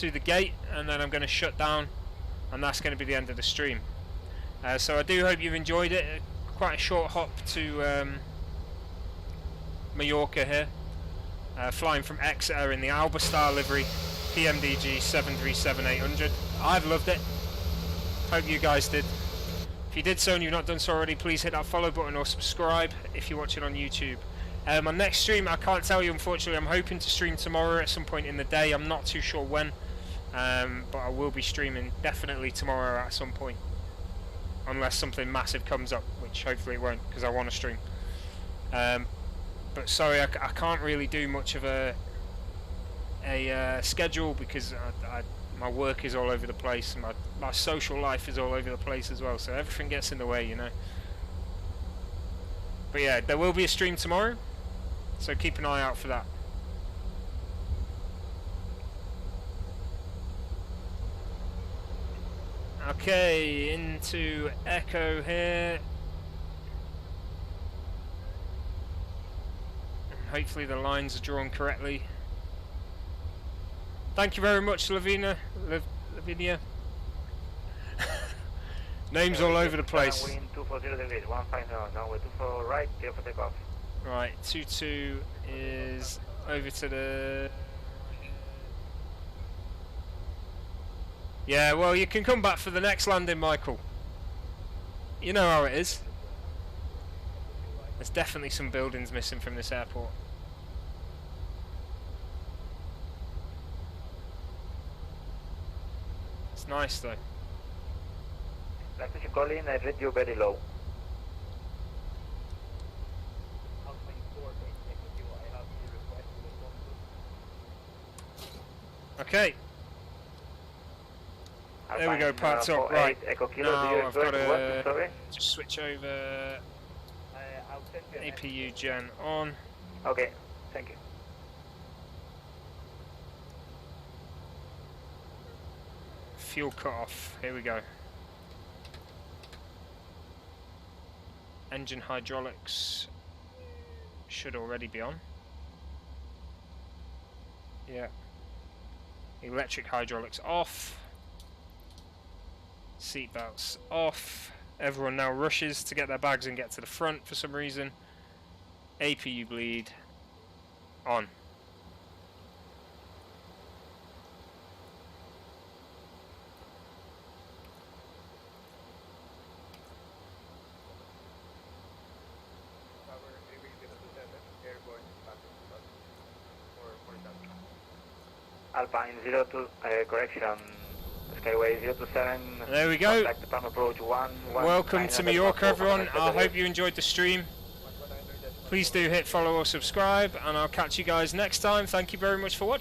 the gate, and then I'm going to shut down, and that's going to be the end of the stream. So I do hope you've enjoyed it. Quite a short hop to Mallorca here, flying from Exeter in the Albastar livery, PMDG 737-800. I've loved it. Hope you guys did. If you did so and you've not done so already, please hit that follow button or subscribe if you're watching on YouTube. My next stream, I can't tell you unfortunately. I'm hoping to stream tomorrow at some point in the day. I'm not too sure when, but I will be streaming definitely tomorrow at some point, unless something massive comes up, which hopefully it won't, because I want to stream. But sorry, I can't really do much of a schedule, because my work is all over the place, and my social life is all over the place as well, so everything gets in the way, you know. But yeah, there will be a stream tomorrow, so keep an eye out for that. Okay, into Echo here. Hopefully the lines are drawn correctly. Thank you very much, Lavinia. Names all over the place. Wind 240 degrees, 150, runway 24 right, clear for takeoff. Right, 22 is over to the... Yeah, well, you can come back for the next landing, Michael. You know how it is. There's definitely some buildings missing from this airport. It's nice, though. Like to call in, I read you very low. Okay. There we go, parts up. Right, now I've got to just switch over APU gen on. Okay, thank you. Fuel cut off, here we go. Engine hydraulics should already be on. Yeah. Electric hydraulics off. Seatbelts off. Everyone now rushes to get their bags and get to the front for some reason. APU bleed on. Alpine 02, correction, Skyway 027. There we go. Contact Palm approach 1. Welcome to Mallorca, everyone. I hope you enjoyed the stream. Please do hit follow or subscribe, and I'll catch you guys next time. Thank you very much for watching.